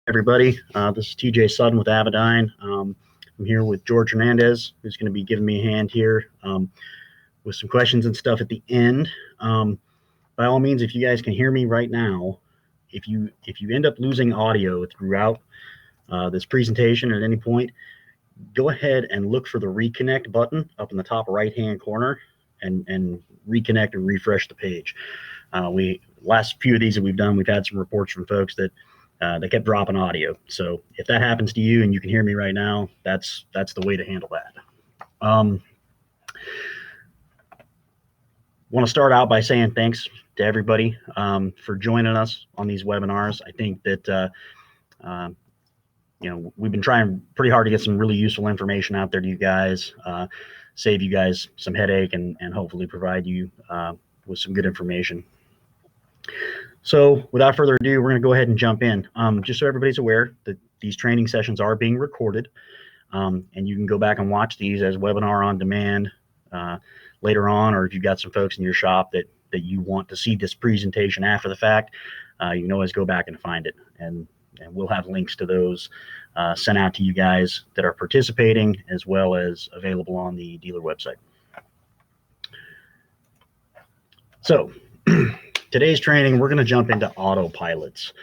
Everybody. This is TJ Sutton with Avidyne. I'm here with George Hernandez, who's going to be giving me a hand here with some questions and stuff at the end. By all means, if you guys can hear me right now, if you end up losing audio throughout this presentation at any point, go ahead and look for the reconnect button up in the top right-hand corner and reconnect and refresh the page. Last few of these that we've done, we've had some reports from folks that they kept dropping audio. So if that happens to you and you can hear me right now, that's the way to handle that. Want to start out by saying thanks to everybody for joining us on these webinars. I think that we've been trying pretty hard to get some really useful information out there to you guys, save you guys some headache, and hopefully provide you with some good information. So without further ado, we're going to go ahead and jump in. Just so everybody's aware that these training sessions are being recorded, and you can go back and watch these as webinar on demand later on, or if you've got some folks in your shop that you want to see this presentation after the fact, you can always go back and find it, and we'll have links to those sent out to you guys that are participating, as well as available on the dealer website. So today's training, we're going to jump into autopilots.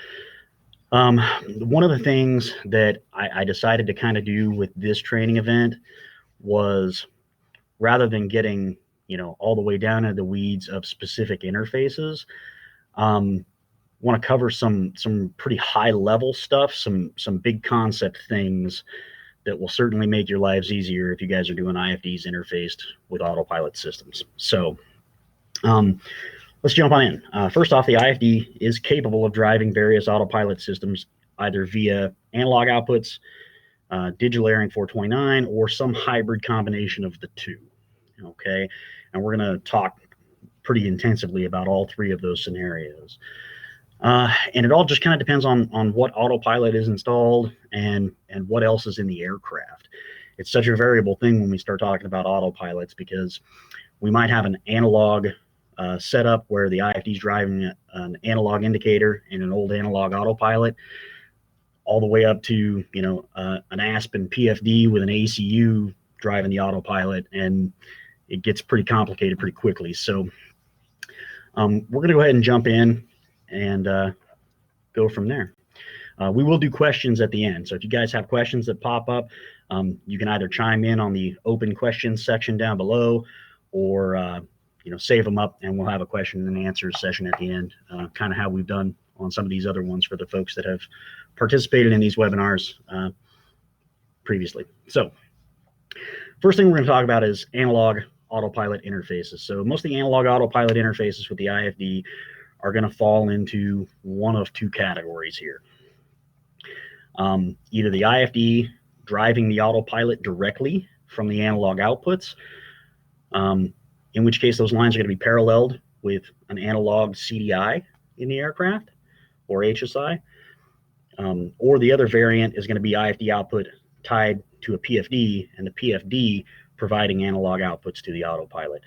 One of the things that I decided to kind of do with this training event was, rather than getting all the way down into the weeds of specific interfaces, want to cover some pretty high level stuff, some big concept things that will certainly make your lives easier if you guys are doing IFDs interfaced with autopilot systems. So let's jump on in. First off, the IFD is capable of driving various autopilot systems either via analog outputs, digital airing 429, or some hybrid combination of the two. Okay, and we're going to talk pretty intensively about all three of those scenarios. And it all just kind of depends on what autopilot is installed and what else is in the aircraft. It's such a variable thing when we start talking about autopilots, because we might have an analog setup where the IFD is driving an analog indicator in an old analog autopilot, all the way up to an Aspen PFD with an ACU driving the autopilot, and it gets pretty complicated pretty quickly. So we're going to go ahead and jump in and go from there. We will do questions at the end. So if you guys have questions that pop up, you can either chime in on the open questions section down below, or save them up, and we'll have a question and answers session at the end, kind of how we've done on some of these other ones for the folks that have participated in these webinars previously. So first thing we're going to talk about is analog autopilot interfaces. So most of the analog autopilot interfaces with the IFD are going to fall into one of two categories here. Either the IFD driving the autopilot directly from the analog outputs, in which case those lines are going to be paralleled with an analog CDI in the aircraft, or HSI, or the other variant is going to be IFD output tied to a PFD, and the PFD providing analog outputs to the autopilot.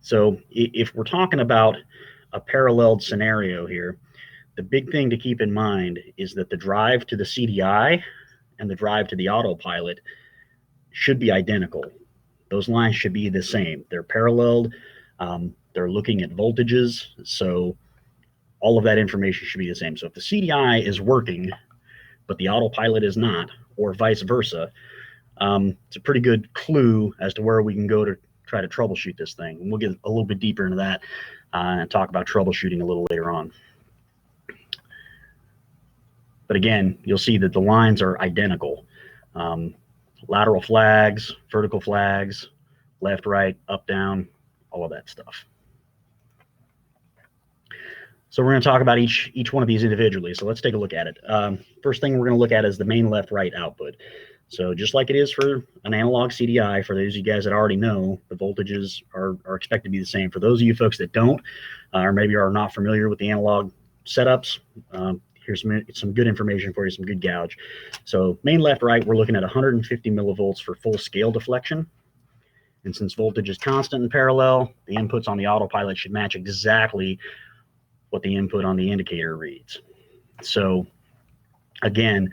So if we're talking about a paralleled scenario here, the big thing to keep in mind is that the drive to the CDI and the drive to the autopilot should be identical. Those lines should be the same. They're paralleled. They're looking at voltages. So all of that information should be the same. So if the CDI is working, but the autopilot is not, or vice versa, it's a pretty good clue as to where we can go to try to troubleshoot this thing. And we'll get a little bit deeper into that and talk about troubleshooting a little later on. But again, you'll see that the lines are identical. Lateral flags, vertical flags, left, right, up, down, all of that stuff. So we're going to talk about each one of these individually. So let's take a look at it. First thing we're going to look at is the main left-right output. So just like it is for an analog CDI, for those of you guys that already know, the voltages are expected to be the same. For those of you folks that don't, or maybe are not familiar with the analog setups, here's some good information for you, some good gauge. So main left-right, we're looking at 150 millivolts for full scale deflection. And since voltage is constant and parallel, the inputs on the autopilot should match exactly what the input on the indicator reads. So again,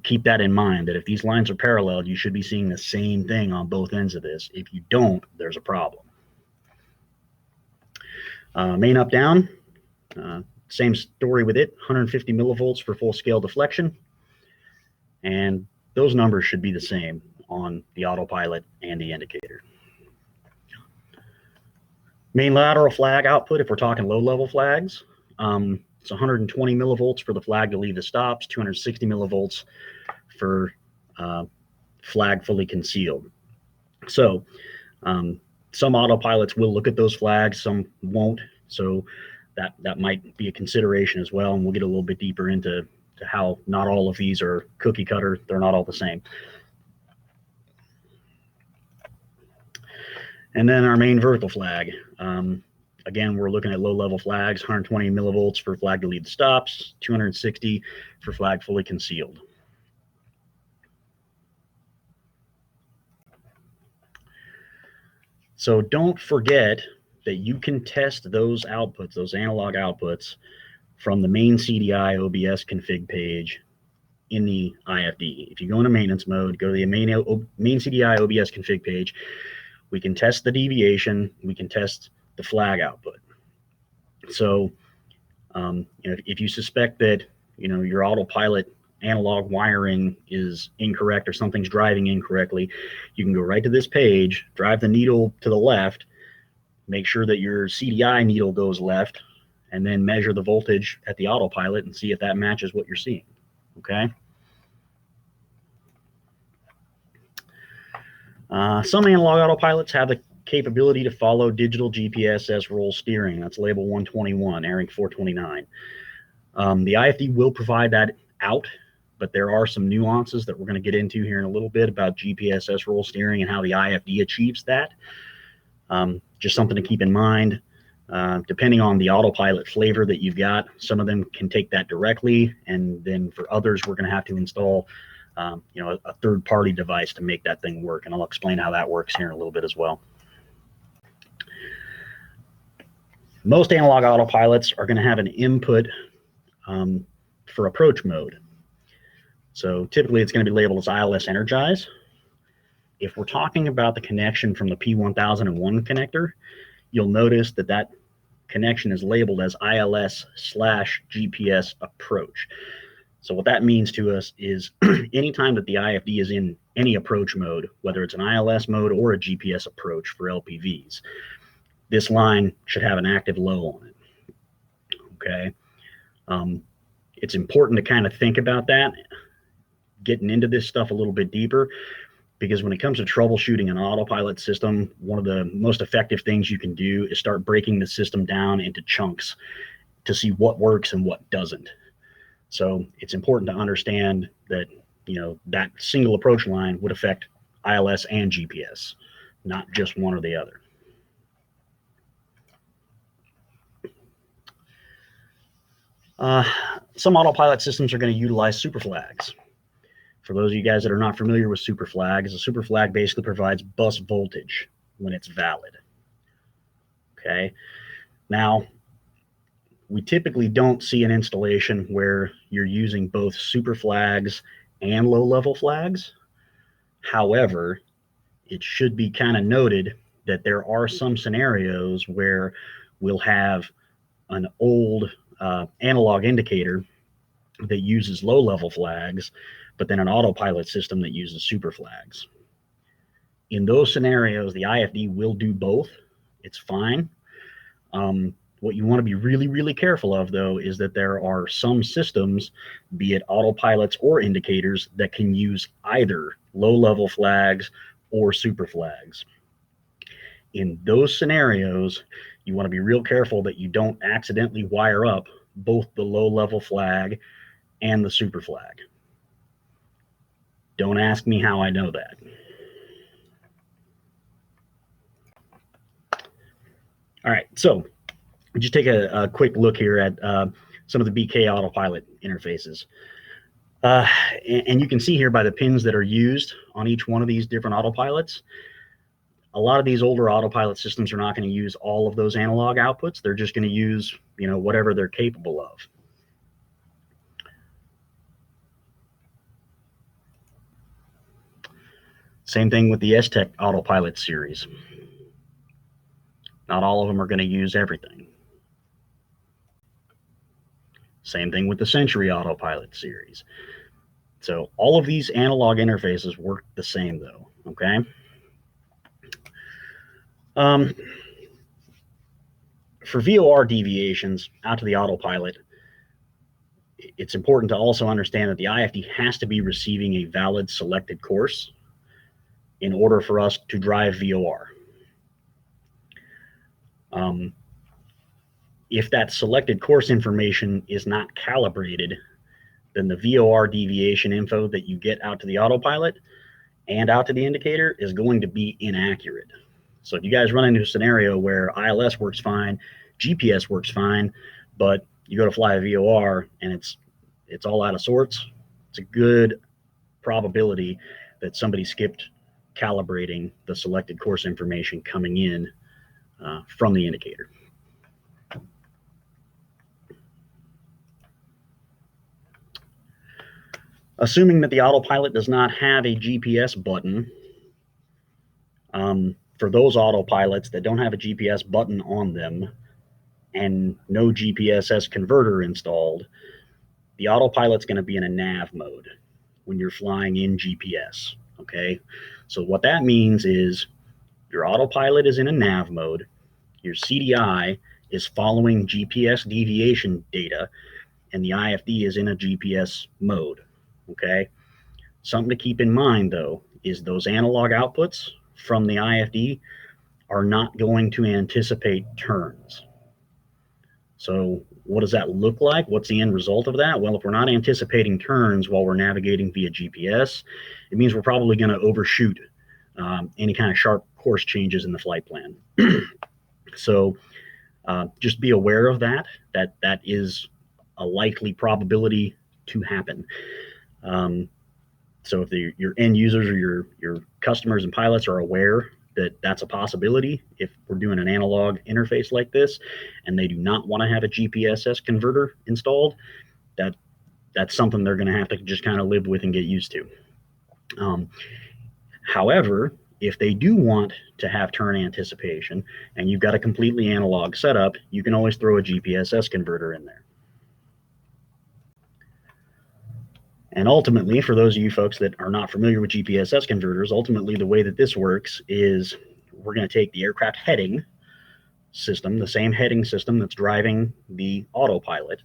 keep that in mind, that if these lines are parallel, you should be seeing the same thing on both ends of this. If you don't, there's a problem. Main up down, same story with it, 150 millivolts for full scale deflection. And those numbers should be the same on the autopilot and the indicator. Main lateral flag output, if we're talking low level flags, it's 120 millivolts for the flag to leave the stops, 260 millivolts for flag fully concealed. So some autopilots will look at those flags, some won't. So that might be a consideration as well. And we'll get a little bit deeper into how not all of these are cookie cutter. They're not all the same. And then our main vertical flag. Again, we're looking at low level flags, 120 millivolts for flag to lead the stops, 260 for flag fully concealed. So don't forget that you can test those outputs, those analog outputs, from the main CDI OBS config page in the IFD. If you go into maintenance mode, go to the main CDI OBS config page, we can test the deviation, we can test the flag output. So if you suspect that your autopilot analog wiring is incorrect or something's driving incorrectly, you can go right to this page, drive the needle to the left, make sure that your CDI needle goes left, and then measure the voltage at the autopilot and see if that matches what you're seeing. Okay. Some analog autopilots have the capability to follow digital GPS roll steering. That's label 121, ARINC 429. The IFD will provide that out, but there are some nuances that we're going to get into here in a little bit about GPS roll steering and how the IFD achieves that. Just something to keep in mind. Depending on the autopilot flavor that you've got, some of them can take that directly, and then for others, we're going to have to install a third-party device to make that thing work, and I'll explain how that works here in a little bit as well. Most analog autopilots are going to have an input for approach mode. So typically it's going to be labeled as ILS energize. If we're talking about the connection from the P1001 connector, you'll notice that connection is labeled as ILS/GPS approach. So what that means to us is anytime that the IFD is in any approach mode, whether it's an ILS mode or a GPS approach for LPVs, this line should have an active low on it. Okay. It's important to kind of think about that, getting into this stuff a little bit deeper, because when it comes to troubleshooting an autopilot system, one of the most effective things you can do is start breaking the system down into chunks to see what works and what doesn't. So it's important to understand that, that single approach line would affect ILS and GPS, not just one or the other. Some autopilot systems are going to utilize super flags. For those of you guys that are not familiar with super flags, a super flag basically provides bus voltage when it's valid. Okay. Now, we typically don't see an installation where you're using both super flags and low-level flags. However, it should be kind of noted that there are some scenarios where we'll have an old analog indicator that uses low-level flags, but then an autopilot system that uses super flags. In those scenarios, the IFD will do both. It's fine. What you want to be really, really careful of, though, is that there are some systems, be it autopilots or indicators, that can use either low-level flags or super flags. In those scenarios, you want to be real careful that you don't accidentally wire up both the low-level flag and the super flag. Don't ask me how I know that. All right, so just take a quick look here at some of the BK autopilot interfaces. And you can see here by the pins that are used on each one of these different autopilots, a lot of these older autopilot systems are not going to use all of those analog outputs. They're just going to use, whatever they're capable of. Same thing with the S-Tech Autopilot series. Not all of them are going to use everything. Same thing with the Century Autopilot series. So all of these analog interfaces work the same though, okay? For VOR deviations out to the autopilot, it's important to also understand that the IFD has to be receiving a valid selected course in order for us to drive VOR. If that selected course information is not calibrated, then the VOR deviation info that you get out to the autopilot and out to the indicator is going to be inaccurate. So if you guys run into a scenario where ILS works fine, GPS works fine, but you go to fly a VOR and it's all out of sorts, it's a good probability that somebody skipped calibrating the selected course information coming in from the indicator. Assuming that the autopilot does not have a GPS button, for those autopilots that don't have a GPS button on them and no GPSS converter installed, the autopilot's going to be in a nav mode when you're flying in GPS, okay? So what that means is your autopilot is in a nav mode, your CDI is following GPS deviation data, and the IFD is in a GPS mode, okay? Something to keep in mind, though, is those analog outputs from the IFD are not going to anticipate turns. So what does that look like? What's the end result of that? Well, if we're not anticipating turns while we're navigating via GPS, it means we're probably going to overshoot any kind of sharp course changes in the flight plan. So just be aware of that is a likely probability to happen. So if your end users or your customers and pilots are aware that that's a possibility, if we're doing an analog interface like this and they do not want to have a GPSS converter installed, that's something they're going to have to just kind of live with and get used to. However, if they do want to have turn anticipation and you've got a completely analog setup, you can always throw a GPSS converter in there. And ultimately, for those of you folks that are not familiar with GPSS converters, ultimately the way that this works is we're going to take the aircraft heading system, the same heading system that's driving the autopilot,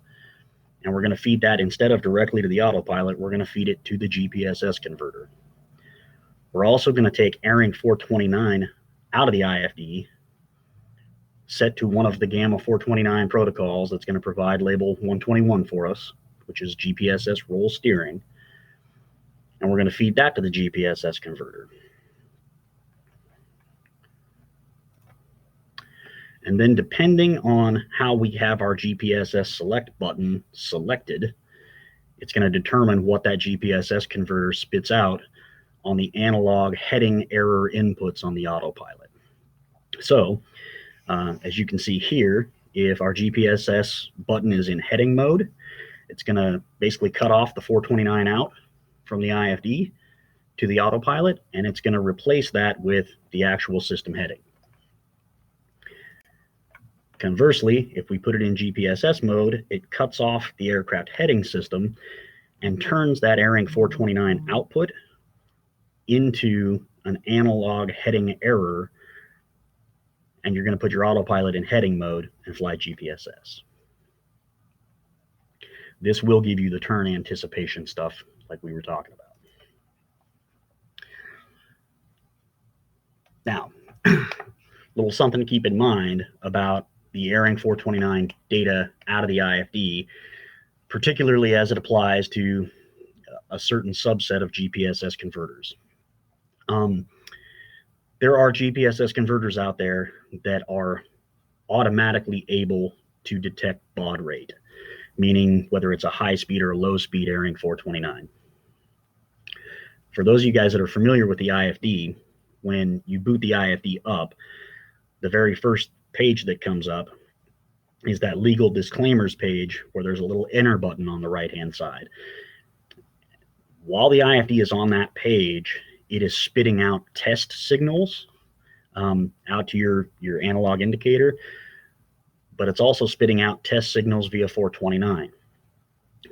and we're going to feed that, instead of directly to the autopilot, we're going to feed it to the GPSS converter. We're also going to take airing 429 out of the IFD, set to one of the Gamma 429 protocols that's going to provide label 121 for us, which is GPSS roll steering, and we're going to feed that to the GPSS converter. And then depending on how we have our GPSS select button selected, it's going to determine what that GPSS converter spits out on the analog heading error inputs on the autopilot. So as you can see here, if our GPSS button is in heading mode, it's going to basically cut off the 429 out from the IFD to the autopilot, and it's going to replace that with the actual system heading. Conversely, if we put it in GPSS mode, it cuts off the aircraft heading system and turns that airing 429 output into an analog heading error, and you're going to put your autopilot in heading mode and fly GPSS. This will give you the turn anticipation stuff like we were talking about. Now, little something to keep in mind about the airing 429 data out of the IFD, particularly as it applies to a certain subset of GPSS converters. There are GPSS converters out there that are automatically able to detect baud rate, meaning whether it's a high speed or a low speed airing 429. For those of you guys that are familiar with the IFD, when you boot the IFD up, the very first page that comes up is that legal disclaimers page where there's a little enter button on the right-hand side. While the IFD is on that page, it is spitting out test signals out to your analog indicator, but it's also spitting out test signals via 429.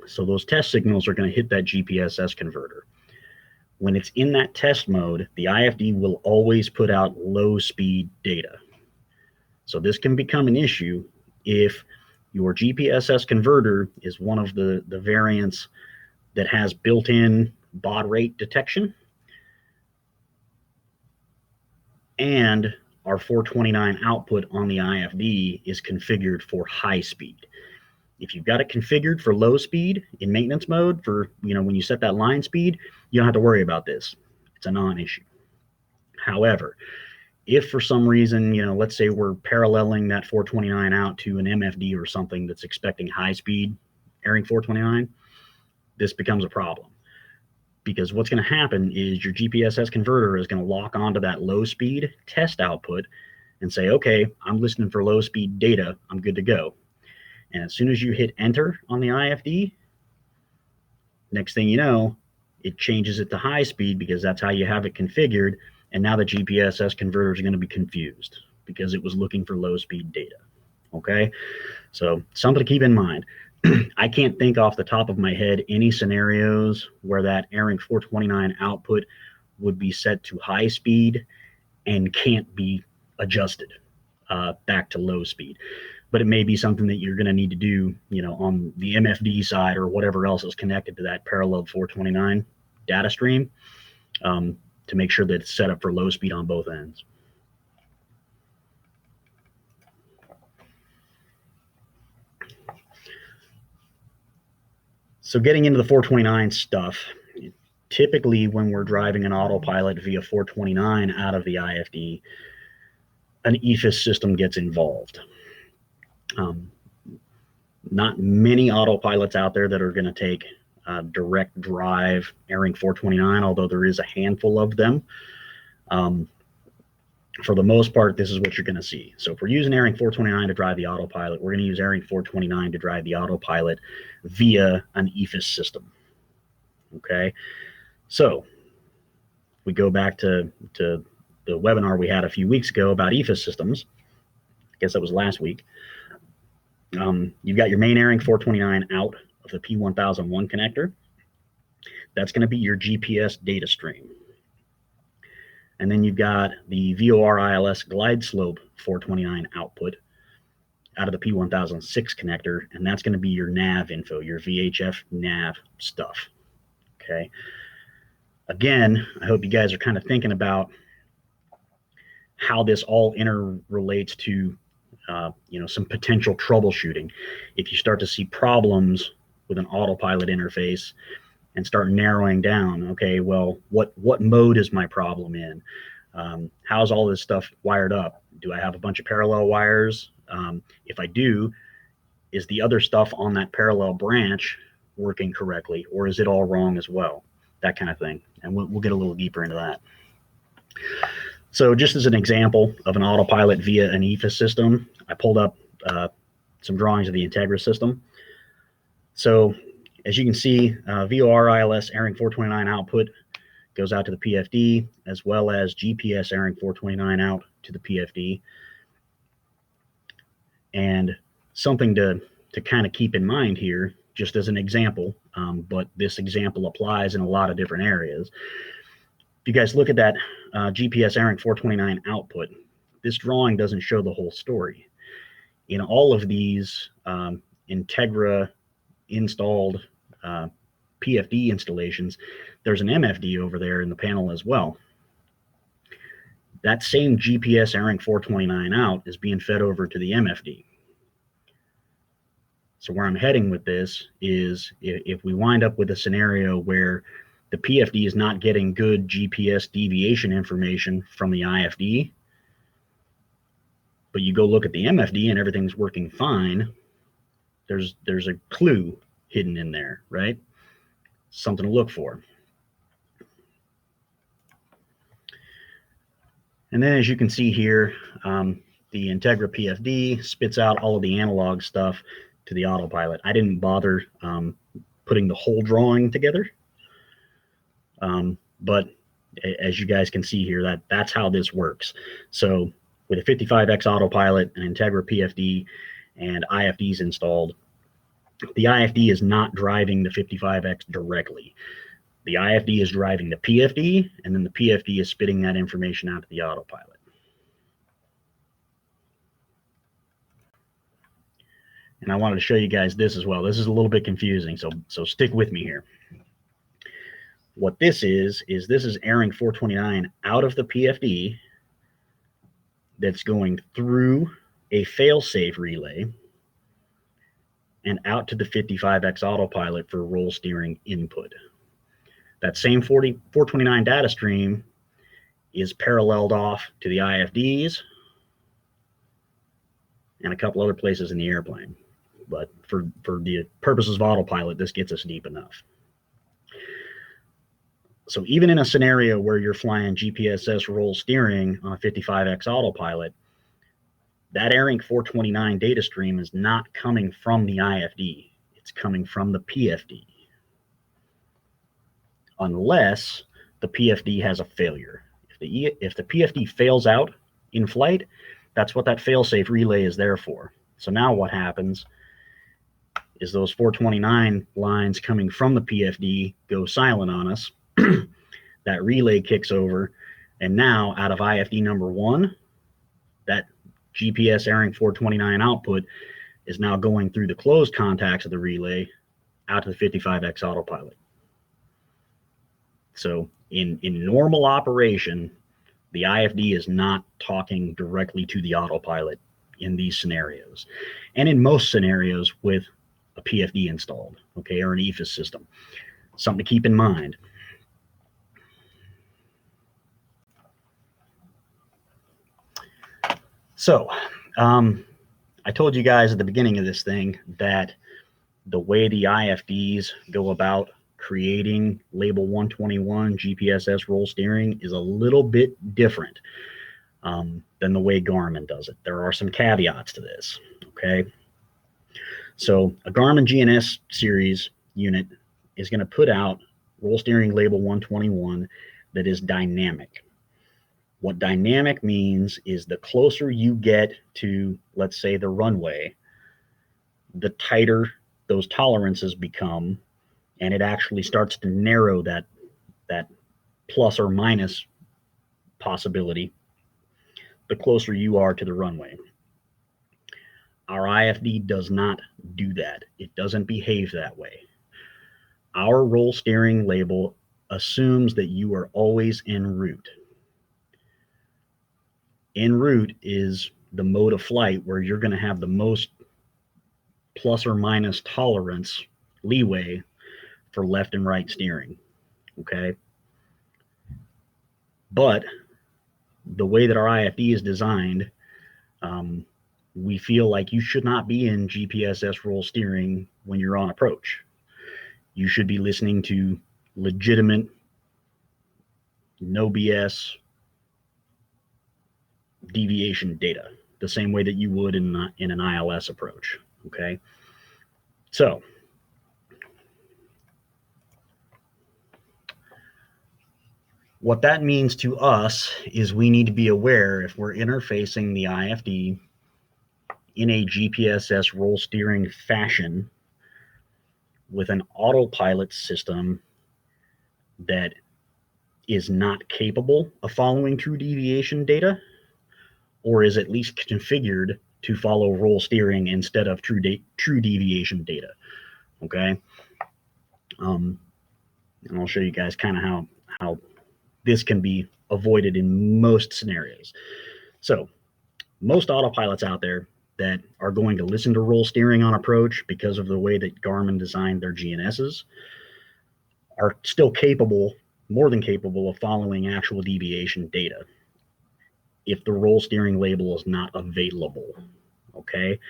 So those test signals are going to hit that GPSS converter. When it's in that test mode, the IFD will always put out low speed data. So this can become an issue if your GPSS converter is one of the variants that has built-in baud rate detection, and our 429 output on the IFD is configured for high speed. If you've got it configured for low speed in maintenance mode for, when you set that line speed, you don't have to worry about this. It's a non-issue. However, if for some reason, let's say we're paralleling that 429 out to an MFD or something that's expecting high speed airing 429, this becomes a problem. Because what's going to happen is your GPSS converter is going to lock onto that low speed test output and say, okay, I'm listening for low speed data, I'm good to go. And as soon as you hit enter on the IFD, next thing you know, it changes it to high speed because that's how you have it configured. And now the GPSS converter is going to be confused because it was looking for low speed data. Okay, so something to keep in mind. I can't think off the top of my head any scenarios where that airing 429 output would be set to high speed and can't be adjusted back to low speed. But it may be something that you're going to need to do, on the MFD side or whatever else is connected to that parallel 429 data stream to make sure that it's set up for low speed on both ends. So getting into the 429 stuff, typically when we're driving an autopilot via 429 out of the IFD, an EFIS system gets involved. Not many autopilots out there that are going to take direct drive airing 429, although there is a handful of them. For the most part, this is what you're going to see. So if we're using airing 429 to drive the autopilot, we're going to use airing 429 to drive the autopilot via an EFIS system. Okay, so we go back to the webinar we had a few weeks ago about EFIS systems. I guess that was last week. You've got your main airing 429 out of the P1001 connector. That's going to be your GPS data stream. And then you've got the VOR ILS glide slope 429 output out of the P1006 connector, and that's going to be your nav info, your VHF nav stuff. Okay. Again, I hope you guys are kind of thinking about how this all interrelates to some potential troubleshooting. If you start to see problems with an autopilot interface and start narrowing down, okay, well, what mode is my problem in? How's all this stuff wired up? Do I have a bunch of parallel wires? If I do, is the other stuff on that parallel branch working correctly, or is it all wrong as well? That kind of thing. And we'll get a little deeper into that. So just as an example of an autopilot via an EFIS system, I pulled up some drawings of the Integra system. So as you can see, VOR ILS airing 429 output goes out to the PFD, as well as GPS airing 429 out to the PFD. And something to kind of keep in mind here, just as an example, but this example applies in a lot of different areas. If you guys look at that GPS airing 429 output, this drawing doesn't show the whole story. In all of these Integra installed PFD installations, there's an MFD over there in the panel as well. That same GPS airing 429 out is being fed over to the MFD. So where I'm heading with this is if we wind up with a scenario where the PFD is not getting good GPS deviation information from the IFD, but you go look at the MFD and everything's working fine, there's a clue hidden in there, right? Something to look for. And then as you can see here, the Integra PFD spits out all of the analog stuff to the autopilot. I didn't bother putting the whole drawing together, but as you guys can see here, that's how this works. So with a 55X autopilot, an Integra PFD, and IFDs installed, the IFD is not driving the 55X directly. The IFD is driving the PFD, and then the PFD is spitting that information out to the autopilot. And I wanted to show you guys this as well. This is a little bit confusing, so stick with me here. What this is this is airing 429 out of the PFD that's going through a fail-safe relay and out to the 55X autopilot for roll steering input. That same 429 data stream is paralleled off to the IFDs and a couple other places in the airplane. But for the purposes of autopilot, this gets us deep enough. So even in a scenario where you're flying GPSS roll steering on a 55X autopilot, that ARINC 429 data stream is not coming from the IFD. It's coming from the PFD. Unless the PFD has a failure. If the PFD fails out in flight, that's what that fail-safe relay is there for. So now what happens is those 429 lines coming from the PFD go silent on us. That relay kicks over, and now out of IFD number 1, that GPS ARINC 429 output is now going through the closed contacts of the relay out to the 55X autopilot. So in normal operation, the IFD is not talking directly to the autopilot in these scenarios, and in most scenarios with a PFD installed, okay, or an EFIS system. Something to keep in mind. So I told you guys at the beginning of this thing that the way the IFDs go about creating label 121 GPSS roll steering is a little bit different than the way Garmin does it. There are some caveats to this, okay? So a Garmin GNS series unit is going to put out roll steering label 121 that is dynamic. What dynamic means is the closer you get to, let's say, the runway, the tighter those tolerances become, and it actually starts to narrow that plus or minus possibility the closer you are to the runway. Our IFD does not do that. It doesn't behave that way. Our roll steering label assumes that you are always en route. En route is the mode of flight where you're going to have the most plus or minus tolerance leeway for left and right steering, okay? But the way that our IFD is designed, we feel like you should not be in GPSS roll steering when you're on approach. You should be listening to legitimate, no BS deviation data, the same way that you would in an ILS approach, okay? So what that means to us is we need to be aware if we're interfacing the IFD in a GPSS roll steering fashion with an autopilot system that is not capable of following true deviation data, or is at least configured to follow roll steering instead of true deviation data, okay? And I'll show you guys kind of how this can be avoided in most scenarios. So most autopilots out there that are going to listen to roll steering on approach because of the way that Garmin designed their GNSs are still capable, more than capable, of following actual deviation data if the roll steering label is not available, okay?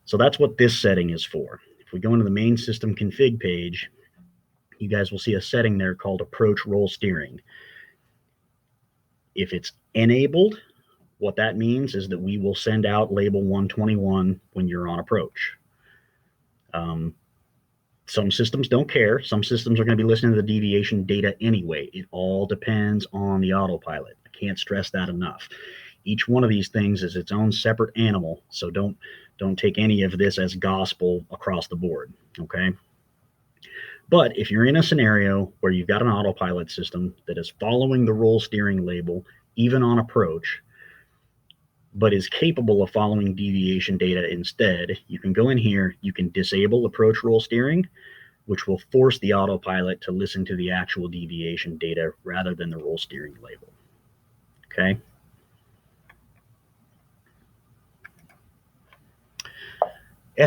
So that's what this setting is for. If we go into the main system config page, you guys will see a setting there called approach roll steering. If it's Enabled, what that means is that we will send out label 121 when you're on approach. Some systems don't care. Some systems are going to be listening to the deviation data anyway. It all depends on the autopilot. I can't stress that enough. Each one of these things is its own separate animal, so don't take any of this as gospel across the board, okay? But if you're in a scenario where you've got an autopilot system that is following the roll steering label, even on approach, but is capable of following deviation data instead, you can go in here, you can disable approach roll steering, which will force the autopilot to listen to the actual deviation data rather than the roll steering label. Okay?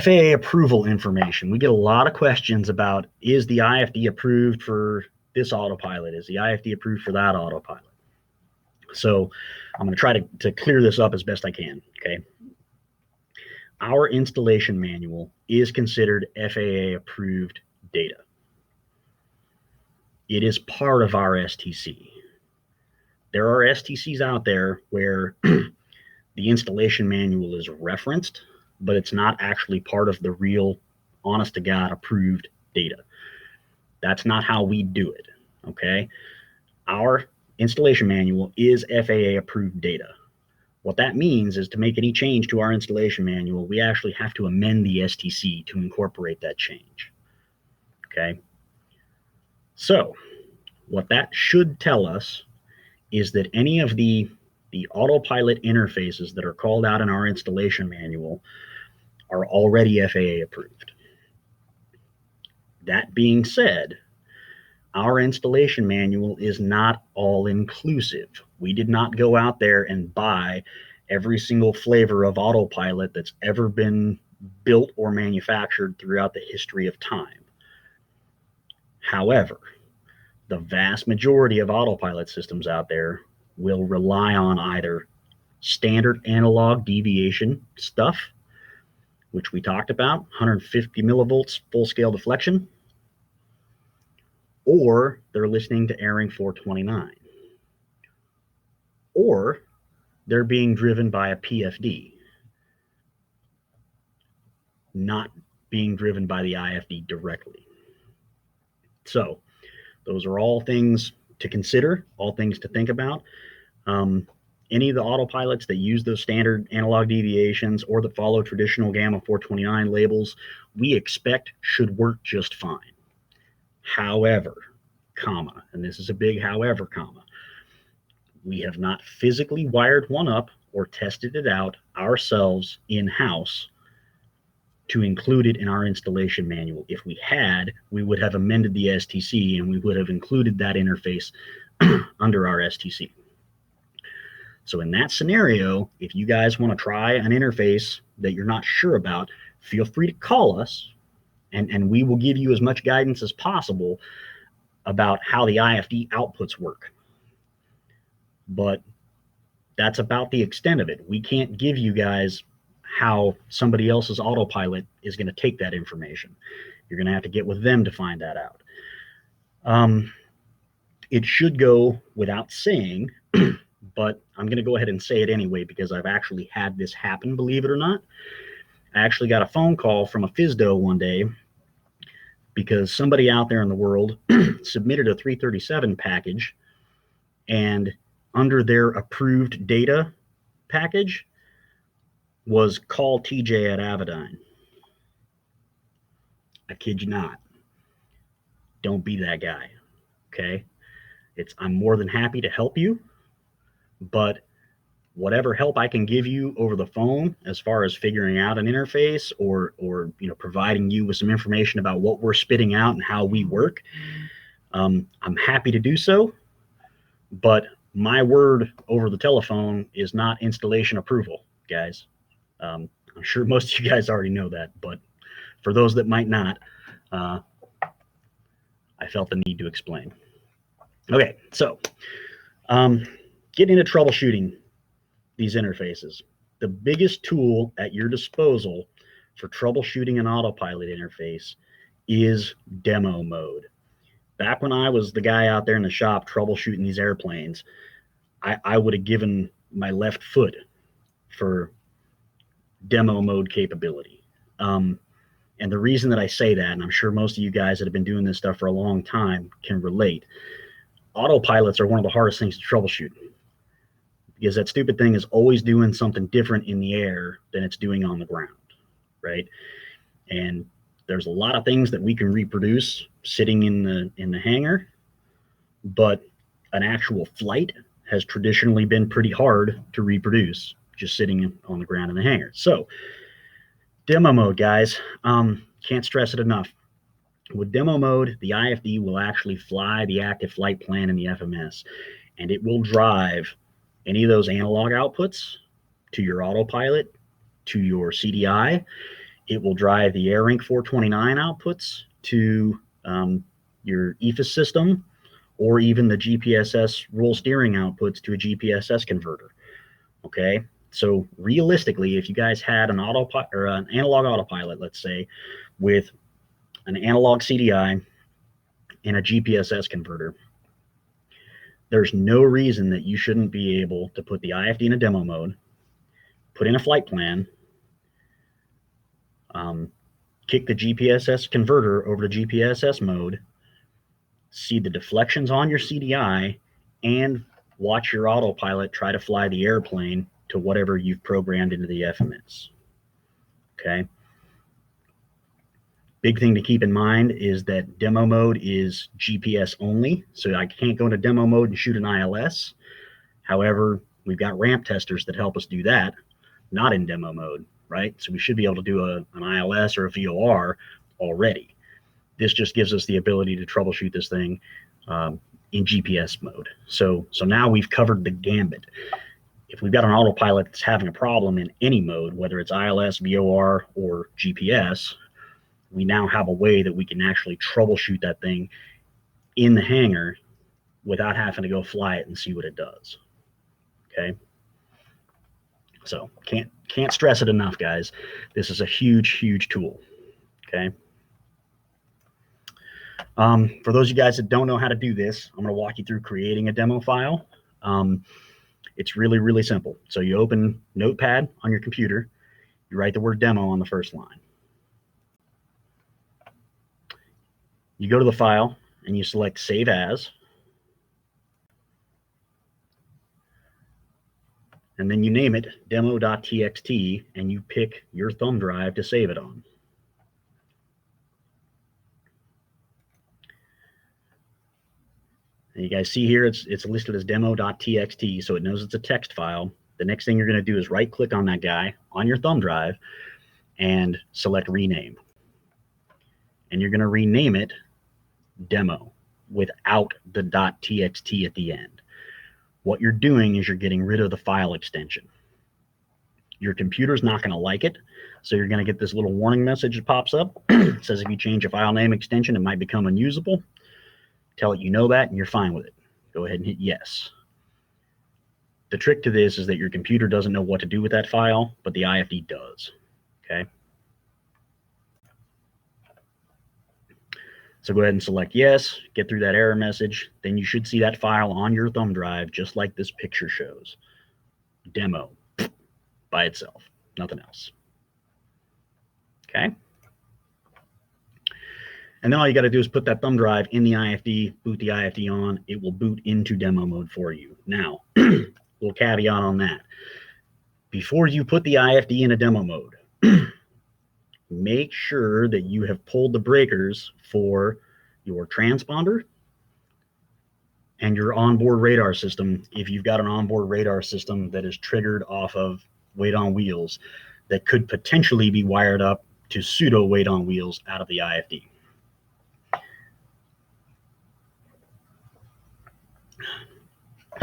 FAA approval information. We get a lot of questions about, is the IFD approved for this autopilot? Is the IFD approved for that autopilot? So I'm going to try to clear this up as best I can, okay? Our installation manual is considered FAA approved data. It is part of our STC. There are STCs out there where the installation manual is referenced, but it's not actually part of the real, honest to God approved data. That's not how we do it, okay? Our installation manual is FAA approved data. What that means is to make any change to our installation manual, we actually have to amend the STC to incorporate that change, okay? So what that should tell us is that any of the autopilot interfaces that are called out in our installation manual are already FAA approved. That being said, our installation manual is not all inclusive. We did not go out there and buy every single flavor of autopilot that's ever been built or manufactured throughout the history of time. However, the vast majority of autopilot systems out there will rely on either standard analog deviation stuff, which we talked about, 150 millivolts full scale deflection, or they're listening to Airing 429, or they're being driven by a PFD, not being driven by the IFD directly. So those are all things to consider, all things to think about. Any of the autopilots that use those standard analog deviations or that follow traditional gamma 429 labels, we expect should work just fine. However, comma, and this is a big however, comma, we have not physically wired one up or tested it out ourselves in-house to include it in our installation manual. If we had, we would have amended the STC and we would have included that interface under our STC. So in that scenario, if you guys want to try an interface that you're not sure about, feel free to call us and we will give you as much guidance as possible about how the IFD outputs work. But that's about the extent of it. We can't give you guys how somebody else's autopilot is going to take that information. You're going to have to get with them to find that out. It should go without saying, but I'm going to go ahead and say it anyway because I've actually had this happen, believe it or not. I actually got a phone call from a FSDO one day because somebody out there in the world submitted a 337 package, and under their approved data package was call TJ at Avidyne. I kid you not. Don't be that guy, okay? I'm more than happy to help you, but whatever help I can give you over the phone as far as figuring out an interface or providing you with some information about what we're spitting out and how we work, I'm happy to do so. But my word over the telephone is not installation approval, guys. I'm sure most of you guys already know that, but for those that might not, I felt the need to explain. Okay, so getting into troubleshooting these interfaces. The biggest tool at your disposal for troubleshooting an autopilot interface is demo mode. Back when I was the guy out there in the shop troubleshooting these airplanes, I would have given my left foot for demo mode capability. And the reason that I say that, and I'm sure most of you guys that have been doing this stuff for a long time can relate, autopilots are one of the hardest things to troubleshoot, because that stupid thing is always doing something different in the air than it's doing on the ground, right? And there's a lot of things that we can reproduce sitting in the hangar, but an actual flight has traditionally been pretty hard to reproduce just sitting on the ground in the hangar. So demo mode, guys, can't stress it enough. With demo mode, the IFD will actually fly the active flight plan in the FMS, and it will drive any of those analog outputs to your autopilot, to your CDI. It will drive the AirRink 429 outputs to your EFIS system, or even the GPSS roll steering outputs to a GPSS converter. Okay, so realistically, if you guys had an autopilot or an analog autopilot, let's say, with an analog CDI and a GPSS converter, there's no reason that you shouldn't be able to put the IFD in a demo mode, put in a flight plan, kick the GPSS converter over to GPSS mode, see the deflections on your CDI, and watch your autopilot try to fly the airplane to whatever you've programmed into the FMS. Okay. Big thing to keep in mind is that demo mode is GPS only, so I can't go into demo mode and shoot an ILS. However, we've got ramp testers that help us do that, not in demo mode, right? So we should be able to do an ILS or a VOR already. This just gives us the ability to troubleshoot this thing in GPS mode. So now we've covered the gambit. If we've got an autopilot that's having a problem in any mode, whether it's ILS, VOR, or GPS, we now have a way that we can actually troubleshoot that thing in the hangar without having to go fly it and see what it does. Okay. So can't stress it enough, guys. This is a huge tool. Okay. For those of you guys that don't know how to do this, I'm going to walk you through creating a demo file. It's really simple. So you open Notepad on your computer, you write the word demo on the first line. You go to the file and you select Save As. And then you name it demo.txt and you pick your thumb drive to save it on. And you guys see here, it's listed as demo.txt, so it knows it's a text file. The next thing you're going to do is right click on that guy on your thumb drive and select rename. And you're going to rename it demo without the .txt at the end. What you're doing is you're getting rid of the file extension. Your computer's not going to like it, so you're going to get this little warning message that pops up. It says if you change a file name extension, it might become unusable. Tell it you know that and you're fine with it. Go ahead and hit yes. The trick to this is that your computer doesn't know what to do with that file, but the IFD does. Okay. So go ahead and select yes, get through that error message. Then you should see that file on your thumb drive, just like this picture shows. Demo by itself, nothing else. Okay. And then all you got to do is put that thumb drive in the IFD, boot the IFD on. It will boot into demo mode for you. Now, little caveat on that. Before you put the IFD in a demo mode, make sure that you have pulled the breakers for your transponder and your onboard radar system. If you've got an onboard radar system that is triggered off of weight on wheels, that could potentially be wired up to pseudo weight on wheels out of the IFD.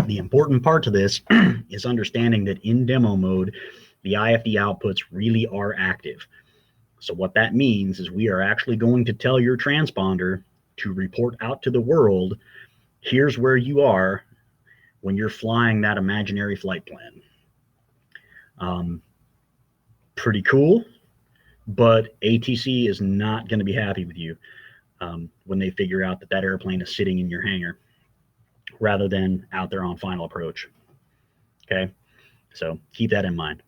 The important part to this is understanding that in demo mode, the IFD outputs really are active. So what that means is we are actually going to tell your transponder to report out to the world, here's where you are when you're flying that imaginary flight plan. Pretty cool, but ATC is not going to be happy with you when they figure out that that airplane is sitting in your hangar rather than out there on final approach. Okay, so keep that in mind.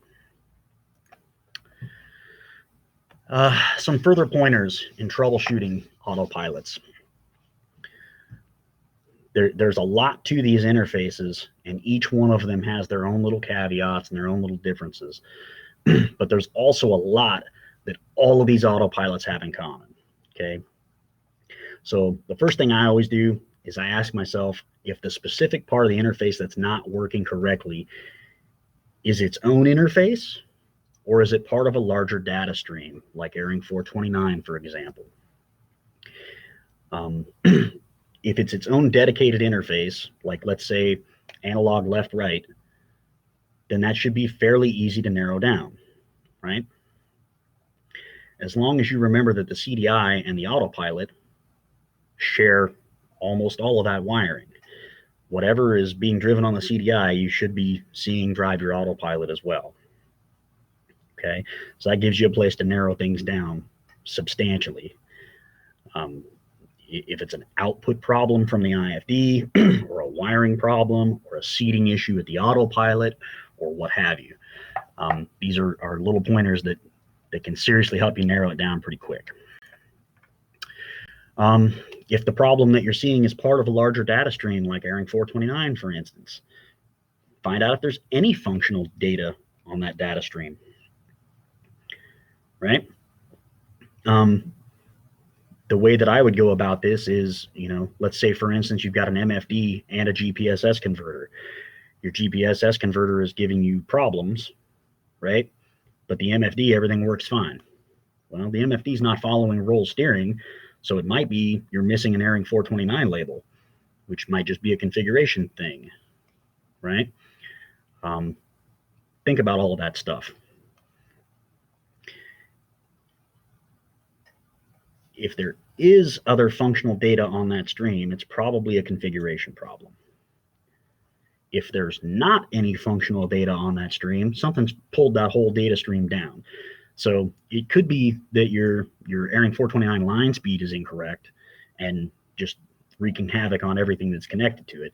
Some further pointers in troubleshooting autopilots. There's a lot to these interfaces, and each one of them has their own little caveats and their own little differences. But there's also a lot that all of these autopilots have in common. Okay, so the first thing I always do is I ask myself if the specific part of the interface that's not working correctly is its own interface, or is it part of a larger data stream, like Airing 429, for example? If it's its own dedicated interface, like let's say analog left right, then that should be fairly easy to narrow down, right? As long as you remember that the CDI and the autopilot share almost all of that wiring. Whatever is being driven on the CDI, you should be seeing drive your autopilot as well. Okay, so that gives you a place to narrow things down substantially. If it's an output problem from the IFD, or a wiring problem, or a seating issue at the autopilot, or what have you, these are little pointers that can seriously help you narrow it down pretty quick. If the problem that you're seeing is part of a larger data stream, like Airing 429, for instance, find out if there's any functional data on that data stream, right? The way that I would go about this is, let's say, for instance, you've got an MFD and a GPSS converter. Your GPSS converter is giving you problems, right? But the MFD, everything works fine. Well, the MFD is not following roll steering, so it might be you're missing an Airing 429 label, which might just be a configuration thing, right? Think about all of that stuff. If there is other functional data on that stream, it's probably a configuration problem. If there's not any functional data on that stream, something's pulled that whole data stream down. So it could be that your Airing 429 line speed is incorrect and just wreaking havoc on everything that's connected to it.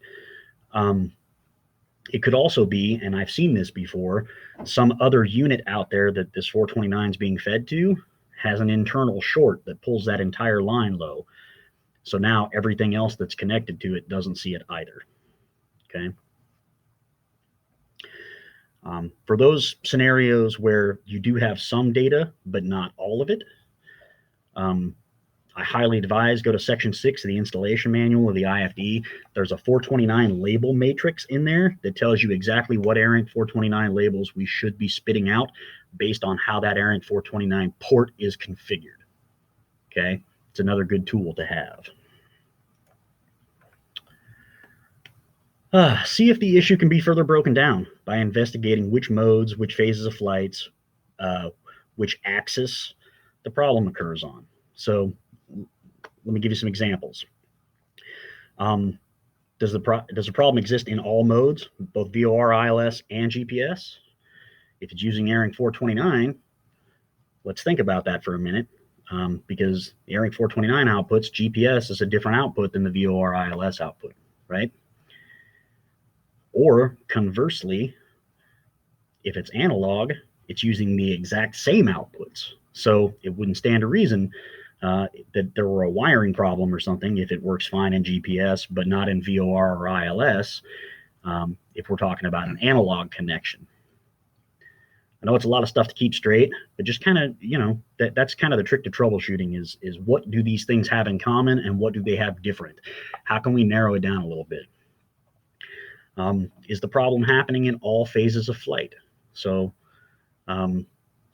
It could also be, and I've seen this before, some other unit out there that this 429 is being fed to has an internal short that pulls that entire line low. So now everything else that's connected to it doesn't see it either. Okay. For those scenarios where you do have some data, but not all of it, I highly advise go to section 6 of the installation manual of the IFD. There's a 429 label matrix in there that tells you exactly what Airing 429 labels we should be spitting out based on how that Airing 429 port is configured. Okay, it's another good tool to have. See if the issue can be further broken down by investigating which modes, which phases of flights, which axis the problem occurs on. So let me give you some examples. Does the problem exist in all modes, both VOR, ILS, and GPS? If it's using Airing 429, let's think about that for a minute, because the Airing 429 outputs, GPS is a different output than the VOR ILS output, right? Or conversely, if it's analog, it's using the exact same outputs. So it wouldn't stand to reason that there were a wiring problem or something if it works fine in GPS, but not in VOR or ILS, if we're talking about an analog connection. I know it's a lot of stuff to keep straight, but just kind of, that's kind of the trick to troubleshooting is what do these things have in common and what do they have different? How can we narrow it down a little bit? Is the problem happening in all phases of flight? So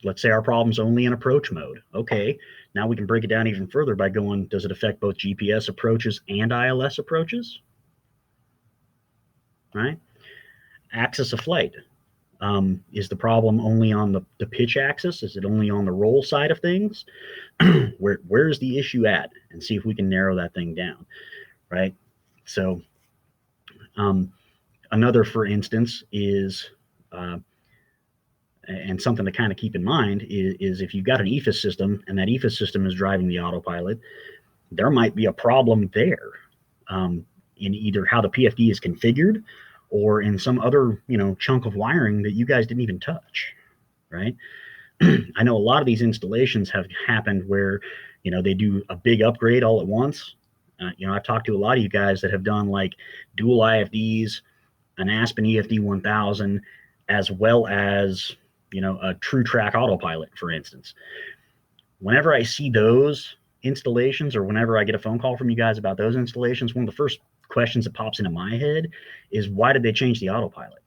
let's say our problem's only in approach mode. Okay, now we can break it down even further by going, does it affect both GPS approaches and ILS approaches? Right? Axis of flight. Is the problem only on the pitch axis? Is it only on the roll side of things? Where's the issue at? And see if we can narrow that thing down, right? So another, for instance, is, and something to kind of keep in mind is if you've got an EFIS system and that EFIS system is driving the autopilot, there might be a problem there in either how the PFD is configured or in some other, chunk of wiring that you guys didn't even touch, right? I know a lot of these installations have happened where, they do a big upgrade all at once. I've talked to a lot of you guys that have done like dual IFDs, an Aspen EFD 1000, as well as, a true track autopilot, for instance. Whenever I see those installations, or whenever I get a phone call from you guys about those installations, one of the first questions that pops into my head is, why did they change the autopilot?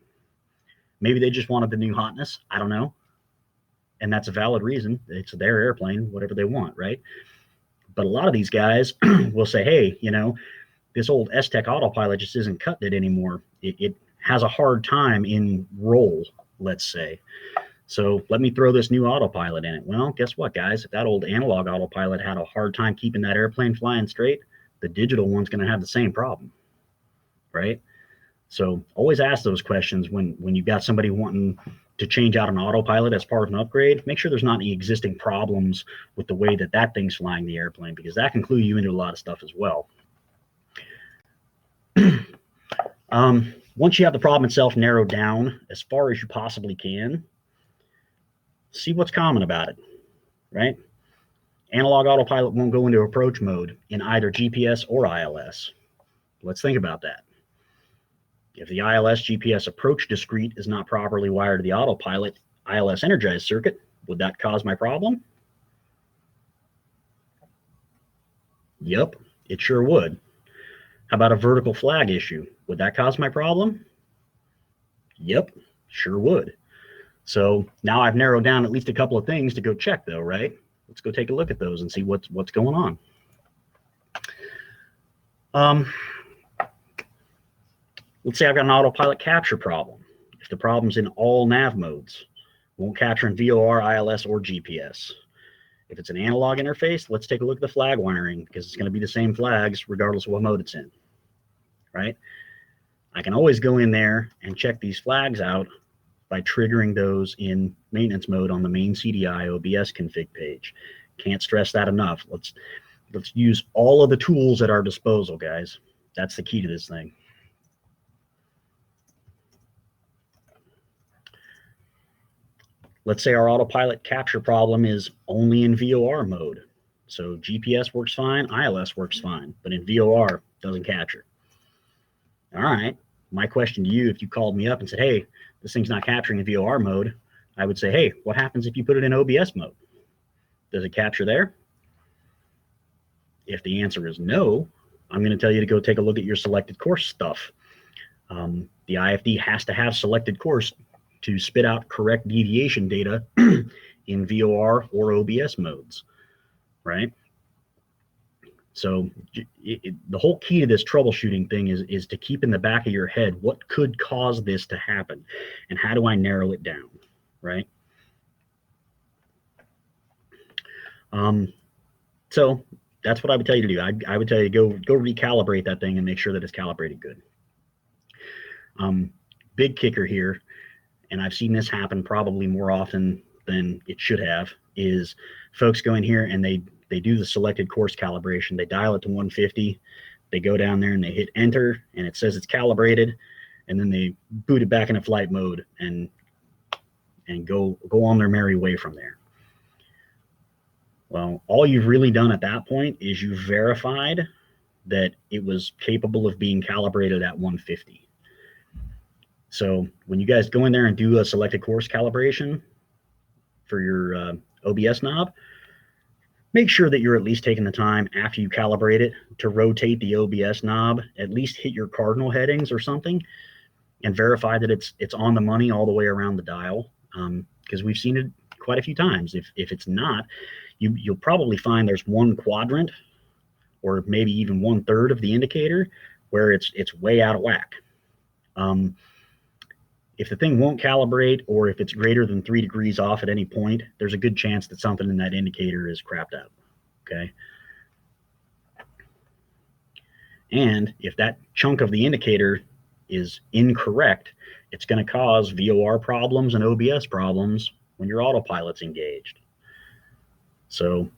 Maybe they just wanted the new hotness. I don't know. And that's a valid reason. It's their airplane, whatever they want, right? But a lot of these guys will say, hey, this old S-Tech autopilot just isn't cutting it anymore. It has a hard time in roll, let's say. So let me throw this new autopilot in it. Well, guess what, guys? If that old analog autopilot had a hard time keeping that airplane flying straight, the digital one's going to have the same problem, right? So always ask those questions when you've got somebody wanting to change out an autopilot as part of an upgrade. Make sure there's not any existing problems with the way that thing's flying the airplane, because that can clue you into a lot of stuff as well. Once you have the problem itself narrowed down as far as you possibly can, see what's common about it, right? Analog autopilot won't go into approach mode in either GPS or ILS. Let's think about that. If the ILS GPS approach discrete is not properly wired to the autopilot ILS energized circuit, would that cause my problem? Yep, it sure would. How about a vertical flag issue? Would that cause my problem? Yep, sure would. So now I've narrowed down at least a couple of things to go check, though, right? Let's go take a look at those and see what's going on. Let's say I've got an autopilot capture problem. If the problem's in all nav modes, won't capture in VOR, ILS, or GPS. If it's an analog interface, let's take a look at the flag wiring, because it's going to be the same flags regardless of what mode it's in, right? I can always go in there and check these flags out by triggering those in maintenance mode on the main CDI OBS config page. Can't stress that enough. Let's use all of the tools at our disposal, guys. That's the key to this thing. Let's say our autopilot capture problem is only in VOR mode. So GPS works fine, ILS works fine, but in VOR, doesn't capture. All right, my question to you, if you called me up and said, hey, this thing's not capturing in VOR mode, I would say, hey, what happens if you put it in OBS mode? Does it capture there? If the answer is no, I'm going to tell you to go take a look at your selected course stuff. The IFD has to have selected course to spit out correct deviation data in VOR or OBS modes, right? So the whole key to this troubleshooting thing is to keep in the back of your head, what could cause this to happen, and how do I narrow it down, right? So that's what I would tell you to do. I would tell you to go recalibrate that thing and make sure that it's calibrated good. Big kicker here, and I've seen this happen probably more often than it should have, is folks go in here and they do the selected course calibration. They dial it to 150. They go down there and they hit enter, and it says it's calibrated, and then they boot it back into flight mode and go on their merry way from there. Well, all you've really done at that point is you verified that it was capable of being calibrated at 150. So when you guys go in there and do a selected course calibration for your OBS knob, make sure that you're at least taking the time after you calibrate it to rotate the OBS knob, at least hit your cardinal headings or something, and verify that it's on the money all the way around the dial, because we've seen it quite a few times. If it's not, you'll probably find there's one quadrant or maybe even 1/3 of the indicator where it's way out of whack. If the thing won't calibrate, or if it's greater than 3 degrees off at any point, there's a good chance that something in that indicator is crapped out, okay? And if that chunk of the indicator is incorrect, it's going to cause VOR problems and OBS problems when your autopilot's engaged. So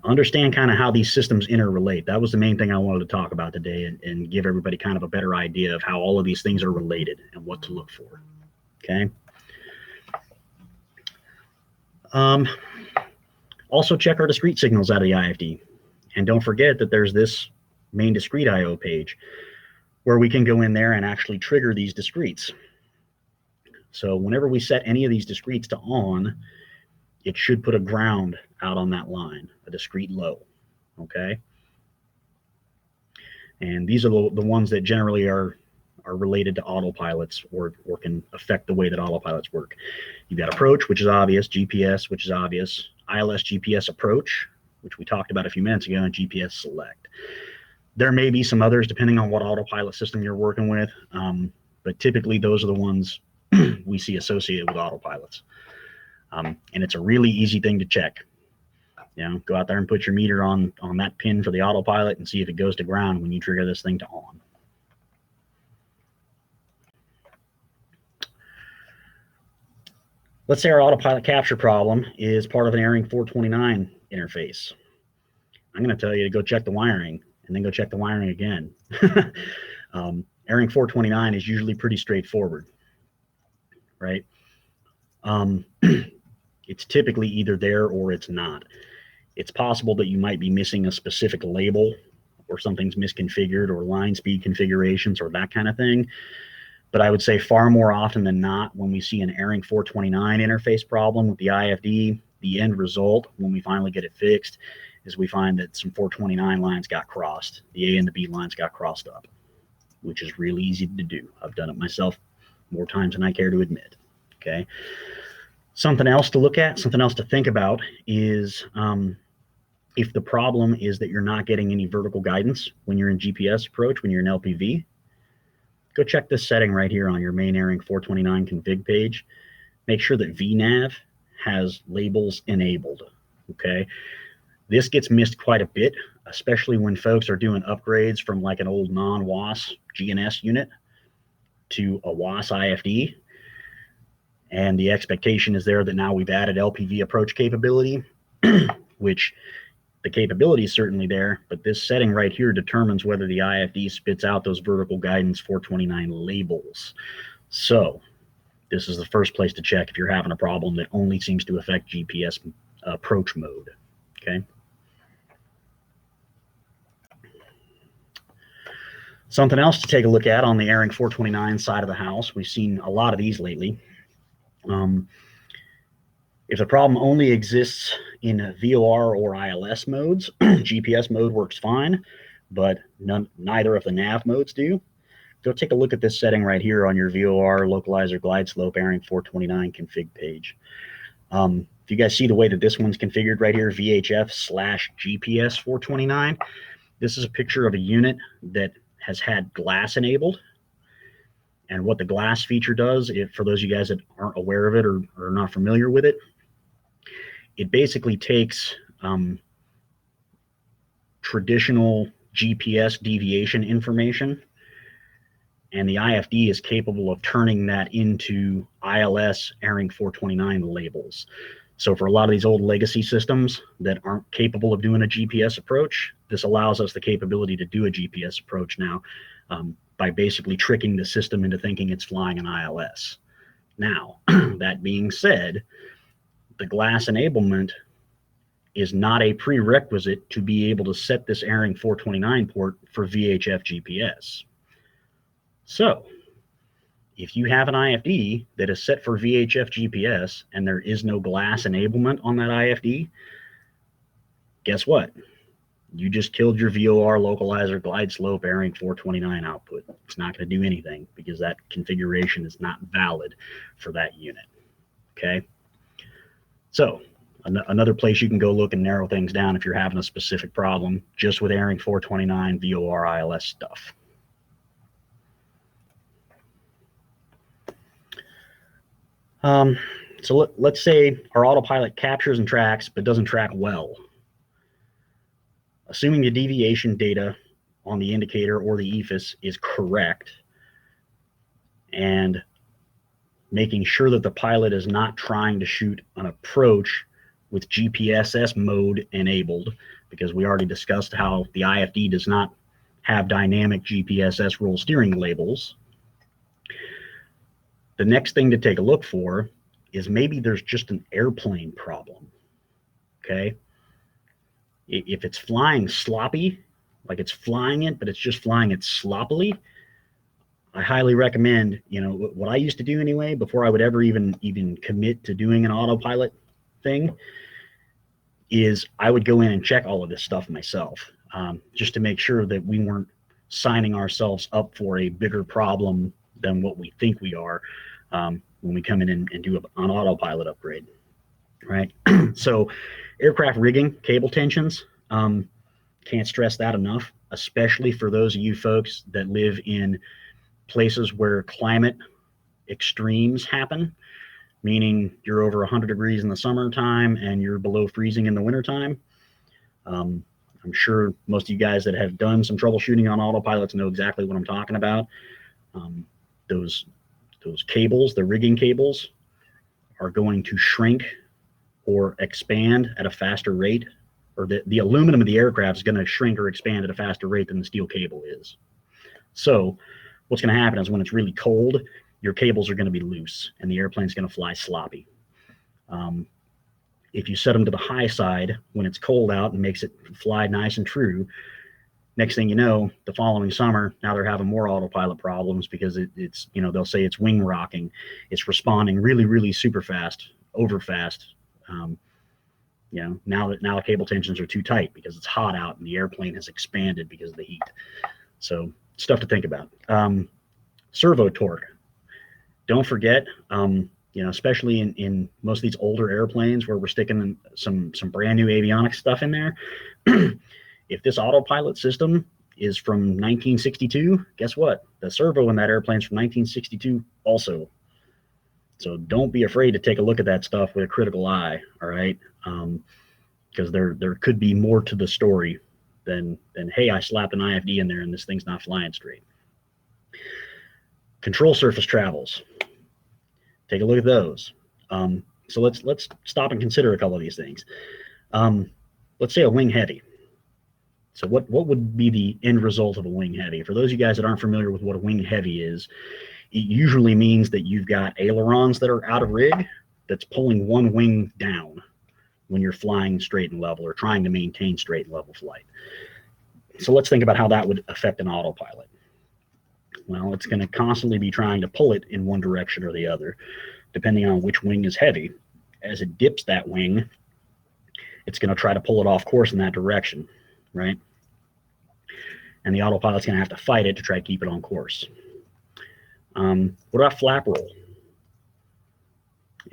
understand kind of how these systems interrelate. That was the main thing I wanted to talk about today, and give everybody kind of a better idea of how all of these things are related and what to look for. Okay. Also check our discrete signals out of the IFD. And don't forget that there's this main discrete IO page where we can go in there and actually trigger these discretes. So whenever we set any of these discretes to on, it should put a ground out on that line, a discrete low, okay? And these are the ones that generally are related to autopilots or can affect the way that autopilots work. You've got approach, which is obvious, GPS, which is obvious, ILS GPS approach, which we talked about a few minutes ago, and GPS select. There may be some others depending on what autopilot system you're working with, but typically those are the ones we see associated with autopilots. And it's a really easy thing to check. You know, go out there and put your meter on that pin for the autopilot and see if it goes to ground when you trigger this thing to on. Let's say our autopilot capture problem is part of an Airing 429 interface. I'm going to tell you to go check the wiring and then go check the wiring again. Airing 429 is usually pretty straightforward, right? It's typically either there or it's not. It's possible that you might be missing a specific label or something's misconfigured or line speed configurations or that kind of thing. But I would say far more often than not, when we see an Airing 429 interface problem with the IFD, the end result, when we finally get it fixed, is we find that some 429 lines got crossed. The A and the B lines got crossed up, which is really easy to do. I've done it myself more times than I care to admit, okay? Something else to look at, something else to think about is if the problem is that you're not getting any vertical guidance when you're in GPS approach, when you're in LPV, go check this setting right here on your main Airing 429 config page. Make sure that VNav has labels enabled, okay? This gets missed quite a bit, especially when folks are doing upgrades from like an old non-WAS GNS unit to a WAS IFD. And the expectation is there that now we've added LPV approach capability, which the capability is certainly there, but this setting right here determines whether the IFD spits out those vertical guidance 429 labels. So this is the first place to check if you're having a problem that only seems to affect GPS approach mode, okay? Something else to take a look at on the Airing 429 side of the house, we've seen a lot of these lately. If the problem only exists in VOR or ILS modes, GPS mode works fine, but neither of the nav modes do. Go take a look at this setting right here on your VOR localizer glide slope Airing 429 config page. If you guys see the way that this one's configured right here, VHF/GPS 429, this is a picture of a unit that has had glass enabled. And what the glass feature does, for those of you guys that aren't aware of it or are not familiar with it, it basically takes traditional GPS deviation information, and the IFD is capable of turning that into ILS Airing 429 labels. So for a lot of these old legacy systems that aren't capable of doing a GPS approach, this allows us the capability to do a GPS approach now by basically tricking the system into thinking it's flying an ILS. Now, that being said, the glass enablement is not a prerequisite to be able to set this Airing 429 port for VHF GPS. So if you have an IFD that is set for VHF GPS and there is no glass enablement on that IFD, guess what? You just killed your VOR localizer glide slope Airing 429 output. It's not going to do anything because that configuration is not valid for that unit, okay? So another place you can go look and narrow things down if you're having a specific problem just with Airing 429 VOR ILS stuff. So let's say our autopilot captures and tracks but doesn't track well. Assuming the deviation data on the indicator or the EFIS is correct, and making sure that the pilot is not trying to shoot an approach with GPSS mode enabled, because we already discussed how the IFD does not have dynamic GPSS roll steering labels. The next thing to take a look for is maybe there's just an airplane problem, okay? If it's flying sloppy, like it's flying it, but it's just flying it sloppily, I highly recommend, you know, what I used to do anyway, before I would ever even commit to doing an autopilot thing, is I would go in and check all of this stuff myself, just to make sure that we weren't signing ourselves up for a bigger problem than what we think we are when we come in and do an autopilot upgrade, right? So aircraft rigging, cable tensions, can't stress that enough, especially for those of you folks that live in places where climate extremes happen, meaning you're over 100 degrees in the summertime and you're below freezing in the wintertime. I'm sure most of you guys that have done some troubleshooting on autopilots know exactly what I'm talking about. Those cables, the rigging cables, are going to shrink or expand at a faster rate, or the aluminum of the aircraft is going to shrink or expand at a faster rate than the steel cable is. So what's going to happen is when it's really cold, your cables are going to be loose and the airplane's going to fly sloppy. If you set them to the high side when it's cold out and makes it fly nice and true, next thing you know, the following summer, now they're having more autopilot problems because it's, you know, they'll say it's wing rocking. It's responding really, really super fast, over fast. You know, now the cable tensions are too tight because it's hot out and the airplane has expanded because of the heat. So stuff to think about. Servo torque. Don't forget, you know, especially in most of these older airplanes where we're sticking some brand new avionics stuff in there. If this autopilot system is from 1962, guess what? The servo in that airplane's from 1962 also. So don't be afraid to take a look at that stuff with a critical eye, all right? Because there could be more to the story than hey, I slapped an IFD in there and this thing's not flying straight. Control surface travels. Take a look at those. So let's stop and consider a couple of these things. Let's say a wing heavy. So what would be the end result of a wing heavy? For those of you guys that aren't familiar with what a wing heavy is, it usually means that you've got ailerons that are out of rig that's pulling one wing down when you're flying straight and level or trying to maintain straight and level flight. So let's think about how that would affect an autopilot. Well, it's going to constantly be trying to pull it in one direction or the other, depending on which wing is heavy. As it dips that wing, it's going to try to pull it off course in that direction, right? And the autopilot's going to have to fight it to try to keep it on course. What about flap roll?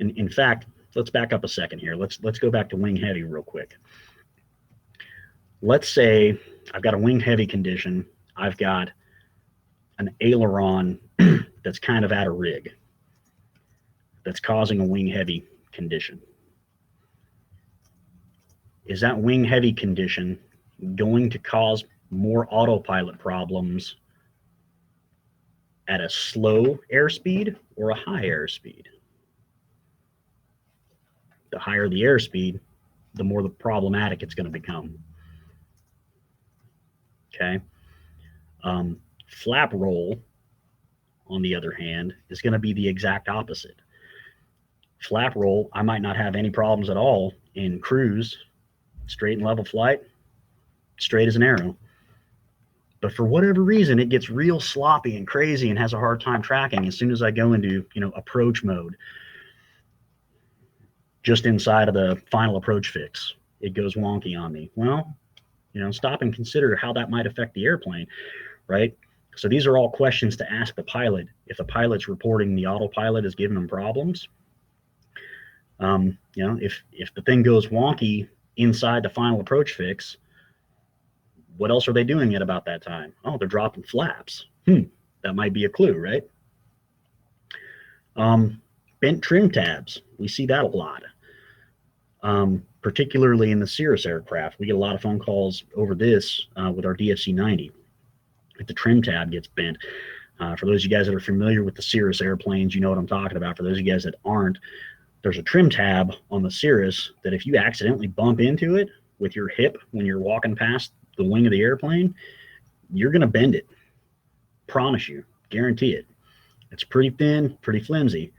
In fact, let's back up a second here. Let's go back to wing heavy real quick. Let's say I've got a wing heavy condition. I've got an aileron that's kind of out of rig that's causing a wing heavy condition. Is that wing heavy condition going to cause more autopilot problems at a slow airspeed or a high airspeed? The higher the airspeed, the more problematic it's going to become. Okay. Flap roll, on the other hand, is going to be the exact opposite. Flap roll, I might not have any problems at all in cruise, straight and level flight, straight as an arrow. But for whatever reason, it gets real sloppy and crazy and has a hard time tracking as soon as I go into, you know, approach mode. Just inside of the final approach fix, it goes wonky on me. Well, you know, stop and consider how that might affect the airplane, right? So these are all questions to ask the pilot if the pilot's reporting the autopilot is giving them problems. You know, if the thing goes wonky inside the final approach fix, what else are they doing at about that time? Oh, they're dropping flaps. That might be a clue, right? Bent trim tabs. We see that a lot, particularly in the Cirrus aircraft. We get a lot of phone calls over this with our DFC 90. If the trim tab gets bent. For those of you guys that are familiar with the Cirrus airplanes, you know what I'm talking about. For those of you guys that aren't, there's a trim tab on the Cirrus that if you accidentally bump into it with your hip when you're walking past the wing of the airplane, you're going to bend it. Promise you, guarantee it. It's pretty thin, pretty flimsy,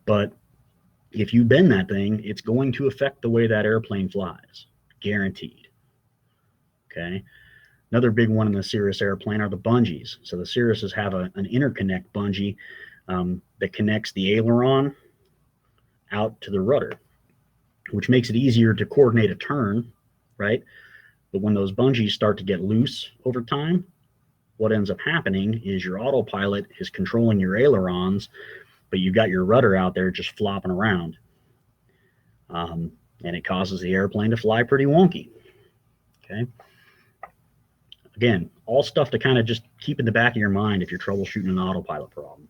but if you bend that thing, it's going to affect the way that airplane flies, guaranteed. Okay. Another big one in the Cirrus airplane are the bungees. So the Cirruses have an interconnect bungee that connects the aileron out to the rudder, which makes it easier to coordinate a turn, right? But when those bungees start to get loose over time, what ends up happening is your autopilot is controlling your ailerons, but you've got your rudder out there just flopping around. And it causes the airplane to fly pretty wonky. Okay. Again, all stuff to kind of just keep in the back of your mind if you're troubleshooting an autopilot problem.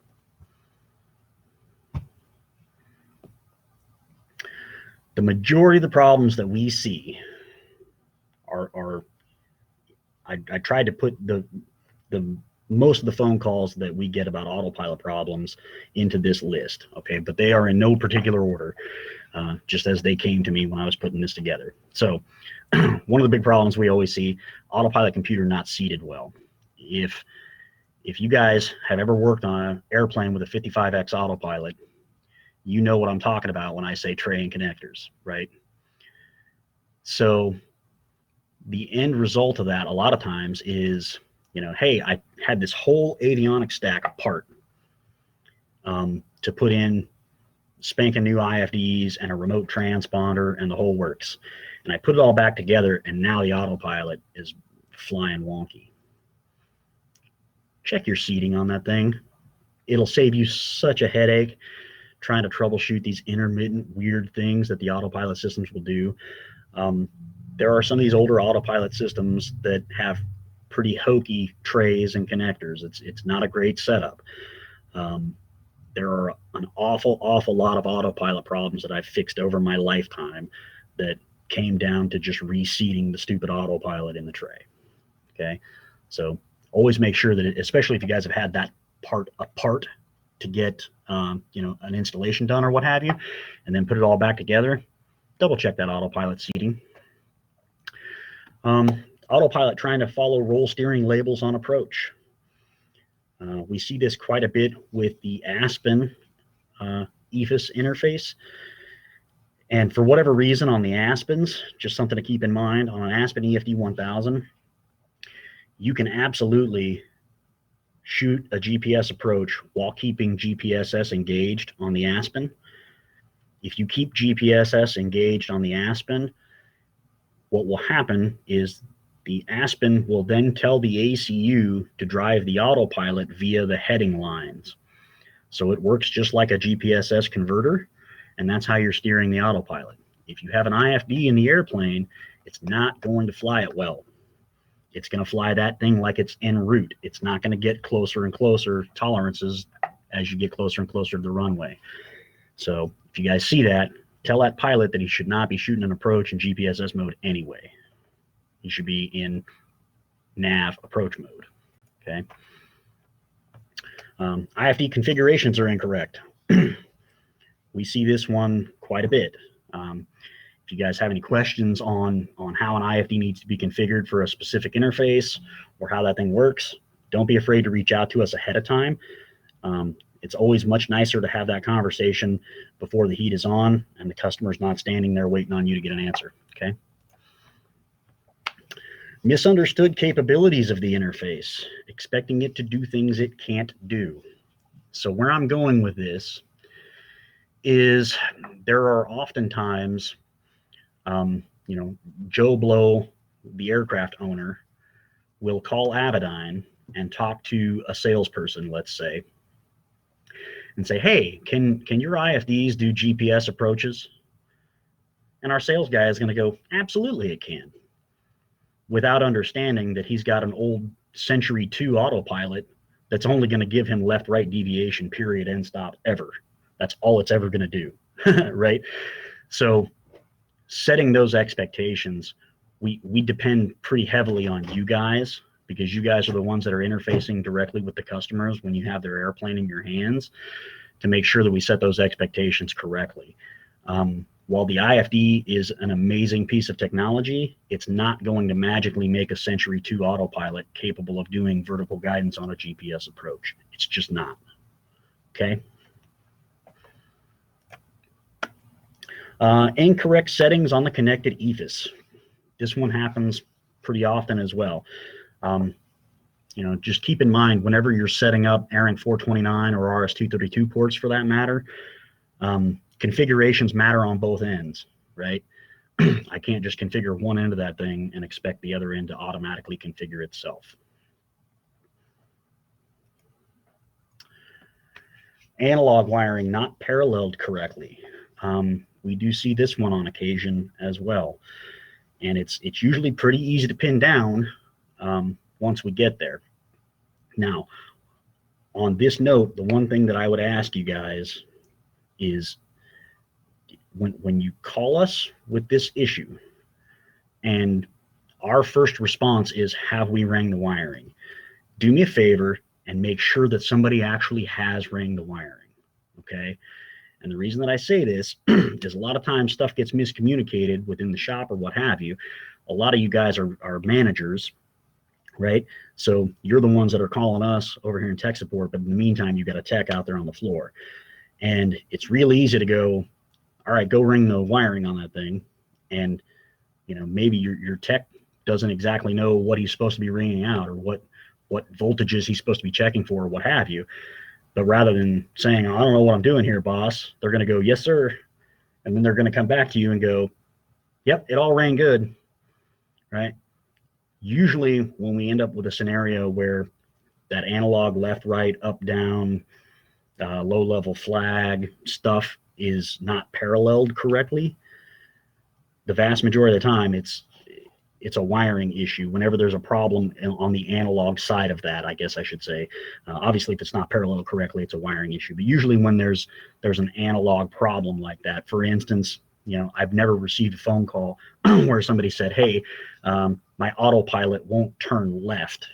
The majority of the problems that we see are I tried to put the most of the phone calls that we get about autopilot problems into this list, okay? But they are in no particular order, just as they came to me when I was putting this together. So one of the big problems we always see, autopilot computer not seated well. If you guys have ever worked on an airplane with a 55X autopilot, you know what I'm talking about when I say tray and connectors, right? So the end result of that a lot of times is, you know, hey, I had this whole avionics stack apart to put in spanking new IFDs and a remote transponder and the whole works. And I put it all back together, and now the autopilot is flying wonky. Check your seating on that thing. It'll save you such a headache trying to troubleshoot these intermittent weird things that the autopilot systems will do. There are some of these older autopilot systems that have pretty hokey trays and connectors. It's not a great setup. There are an awful lot of autopilot problems that I've fixed over my lifetime that came down to just reseating the stupid autopilot in the tray. Okay, so always make sure that, especially if you guys have had that part apart to get you know, an installation done or what have you, and then put it all back together, double check that autopilot seating. Autopilot trying to follow roll steering labels on approach. We see this quite a bit with the Aspen EFIS interface. And for whatever reason on the Aspens, just something to keep in mind, on an Aspen EFD 1000, you can absolutely shoot a GPS approach while keeping GPSS engaged on the Aspen. If you keep GPSS engaged on the Aspen, what will happen is the Aspen will then tell the ACU to drive the autopilot via the heading lines. So it works just like a GPSS converter, and that's how you're steering the autopilot. If you have an IFD in the airplane, it's not going to fly it well. It's going to fly that thing like it's en route. It's not going to get closer and closer tolerances as you get closer and closer to the runway. So if you guys see that, tell that pilot that he should not be shooting an approach in GPSS mode anyway. He should be in nav approach mode. Okay. IFD configurations are incorrect. We see this one quite a bit. If you guys have any questions on how an IFD needs to be configured for a specific interface or how that thing works, don't be afraid to reach out to us ahead of time. It's always much nicer to have that conversation before the heat is on and the customer's not standing there waiting on you to get an answer, okay? Misunderstood capabilities of the interface, expecting it to do things it can't do. So where I'm going with this is there are oftentimes, you know, Joe Blow, the aircraft owner, will call Avidyne and talk to a salesperson, let's say, and say, hey, can your IFDs do GPS approaches? And our sales guy is going to go, absolutely it can, without understanding that he's got an old Century 2 autopilot that's only going to give him left-right deviation, period, end stop, ever. That's all it's ever going to do, right? So setting those expectations, we depend pretty heavily on you guys, because you guys are the ones that are interfacing directly with the customers when you have their airplane in your hands, to make sure that we set those expectations correctly. While the IFD is an amazing piece of technology, it's not going to magically make a Century 2 Autopilot capable of doing vertical guidance on a GPS approach. It's just not. Okay. Incorrect settings on the connected EFIS. This one happens pretty often as well. Just keep in mind whenever you're setting up ARINC 429 or RS-232 ports for that matter, configurations matter on both ends, right? I can't just configure one end of that thing and expect the other end to automatically configure itself. Analog wiring not paralleled correctly. We do see this one on occasion as well. And it's usually pretty easy to pin down once we get there. Now, on this note, the one thing that I would ask you guys is when you call us with this issue and our first response is, have we rang the wiring? Do me a favor and make sure that somebody actually has rang the wiring, okay? And the reason that I say this is a lot of times stuff gets miscommunicated within the shop or what have you. A lot of you guys are managers, right? So you're the ones that are calling us over here in tech support, but in the meantime, you got a tech out there on the floor. And it's really easy to go, all right, go ring the wiring on that thing. And, maybe your tech doesn't exactly know what he's supposed to be ringing out or what voltages he's supposed to be checking for or what have you. But rather than saying, I don't know what I'm doing here, boss, they're going to go, yes, sir. And then they're going to come back to you and go, yep, it all rang good, right? Usually when we end up with a scenario where that analog left, right, up, down, low level flag stuff is not paralleled correctly, the vast majority of the time it's a wiring issue whenever there's a problem on the analog side of that, I guess I should say. Obviously, if it's not parallel correctly, it's a wiring issue. But usually when there's an analog problem like that, for instance, I've never received a phone call where somebody said, hey, my autopilot won't turn left,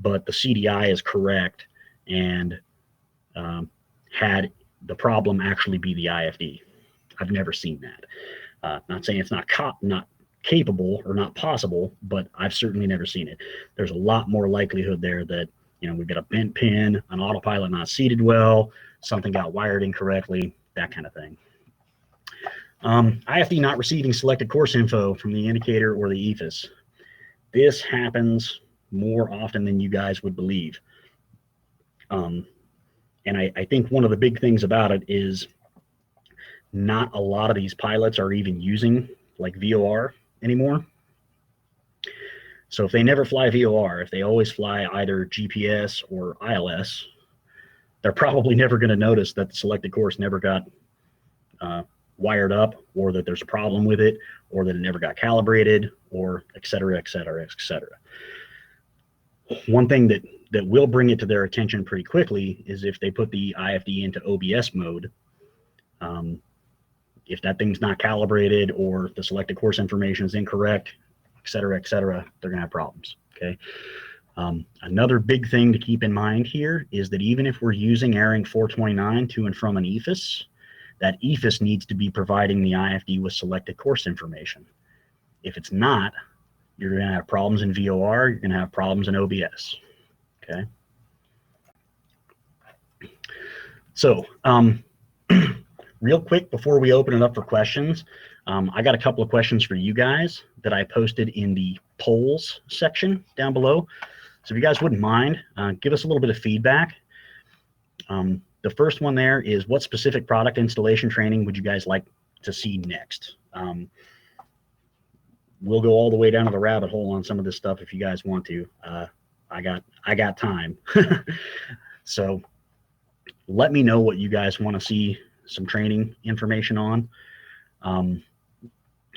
but the CDI is correct, and had the problem actually be the IFD. I've never seen that. Not saying it's not capable or not possible, but I've certainly never seen it. There's a lot more likelihood there that, we've got a bent pin, an autopilot not seated well, something got wired incorrectly, that kind of thing. IFD not receiving selected course info from the indicator or the EFIS. This happens more often than you guys would believe. And I think one of the big things about it is not a lot of these pilots are even using like VOR anymore. So if they never fly VOR, if they always fly either GPS or ILS, they're probably never going to notice that the selected course never got wired up, or that there's a problem with it, or that it never got calibrated, or et cetera, et cetera, et cetera. One thing that will bring it to their attention pretty quickly is if they put the IFD into OBS mode. If that thing's not calibrated or the selected course information is incorrect, et cetera, they're going to have problems, okay? Another big thing to keep in mind here is that even if we're using ARINC 429 to and from an EFIS, that EFIS needs to be providing the IFD with selected course information. If it's not, you're going to have problems in VOR, you're going to have problems in OBS, okay? So, real quick before we open it up for questions, I got a couple of questions for you guys that I posted in the polls section down below. So if you guys wouldn't mind, give us a little bit of feedback. The first one there is, what specific product installation training would you guys like to see next? We'll go all the way down to the rabbit hole on some of this stuff if you guys want to. I got time. So let me know what you guys want to see some training information on.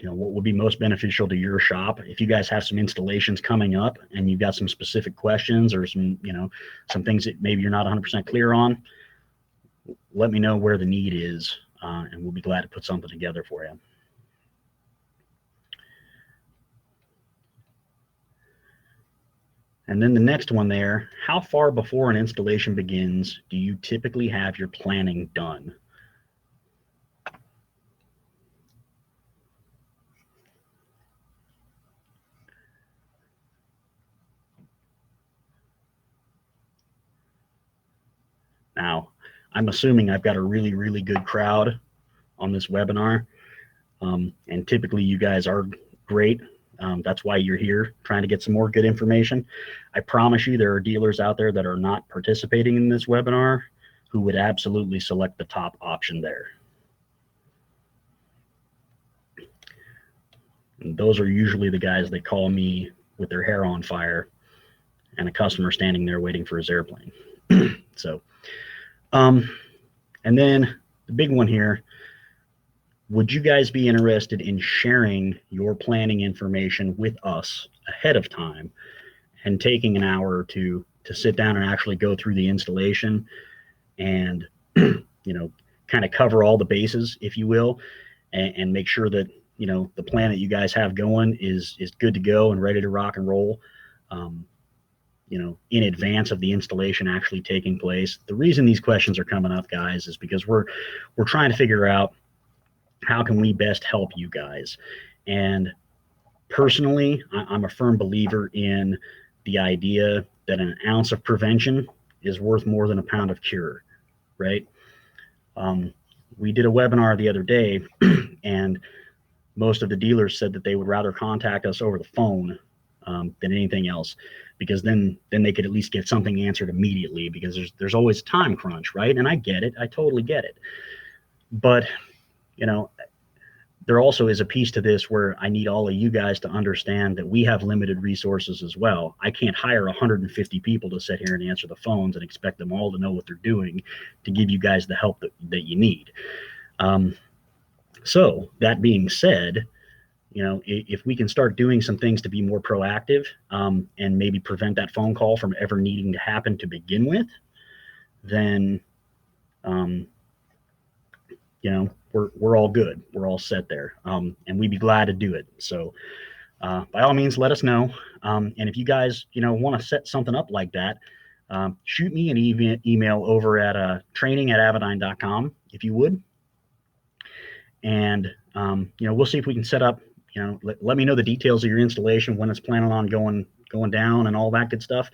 What would be most beneficial to your shop. If you guys have some installations coming up and you've got some specific questions or some things that maybe you're not 100% clear on, let me know where the need is, and we'll be glad to put something together for you. And then the next one there, how far before an installation begins do you typically have your planning done? Now, I'm assuming I've got a really, really good crowd on this webinar. And typically you guys are great. That's why you're here, trying to get some more good information. I promise you there are dealers out there that are not participating in this webinar who would absolutely select the top option there. And those are usually the guys that call me with their hair on fire and a customer standing there waiting for his airplane. So, and then the big one here, would you guys be interested in sharing your planning information with us ahead of time and taking an hour or two to sit down and actually go through the installation and, kind of cover all the bases, if you will, and make sure that, the plan that you guys have going is good to go and ready to rock and roll, in advance of the installation actually taking place. The reason these questions are coming up, guys, is because we're trying to figure out how can we best help you guys. And personally, I'm a firm believer in the idea that an ounce of prevention is worth more than a pound of cure, right? We did a webinar the other day, and most of the dealers said that they would rather contact us over the phone than anything else, because then they could at least get something answered immediately, because there's always a time crunch, right? And I get it. I totally get it. But, there also is a piece to this where I need all of you guys to understand that we have limited resources as well. I can't hire 150 people to sit here and answer the phones and expect them all to know what they're doing to give you guys the help that you need. So that being said, if we can start doing some things to be more proactive, and maybe prevent that phone call from ever needing to happen to begin with, then, we're all good. We're all set there. And we'd be glad to do it. So, by all means, let us know. And if you guys, want to set something up like that, shoot me an email over at training@avidyne.com, if you would. And, we'll see if we can set up, let me know the details of your installation, when it's planning on going down and all that good stuff,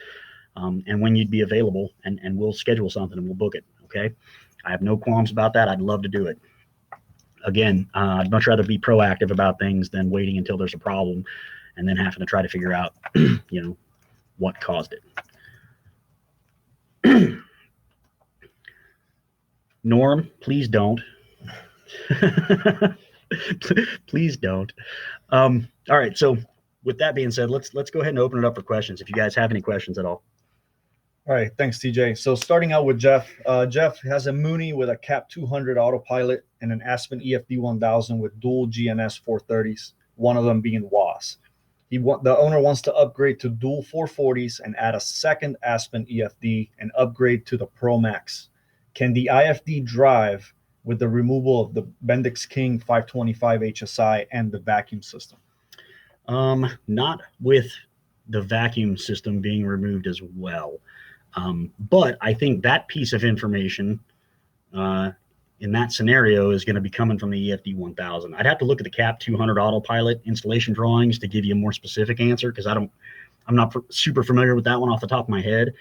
and when you'd be available, and we'll schedule something and we'll book it. Okay. I have no qualms about that. I'd love to do it. Again, I'd much rather be proactive about things than waiting until there's a problem and then having to try to figure out, what caused it. Norm, please don't. Please don't. All right. So with that being said, let's go ahead and open it up for questions, if you guys have any questions at all. All right, thanks, TJ. So starting out with Jeff. Jeff has a Mooney with a CAP 200 Autopilot and an Aspen EFD 1000 with dual GNS 430s, one of them being WAS. The owner wants to upgrade to dual 440s and add a second Aspen EFD and upgrade to the Pro Max. Can the IFD drive with the removal of the Bendix King 525 HSI and the vacuum system? Not with the vacuum system being removed as well. But I think that piece of information in that scenario is going to be coming from the EFD 1000. I'd have to look at the CAP 200 Autopilot installation drawings to give you a more specific answer, because I'm not super familiar with that one off the top of my head.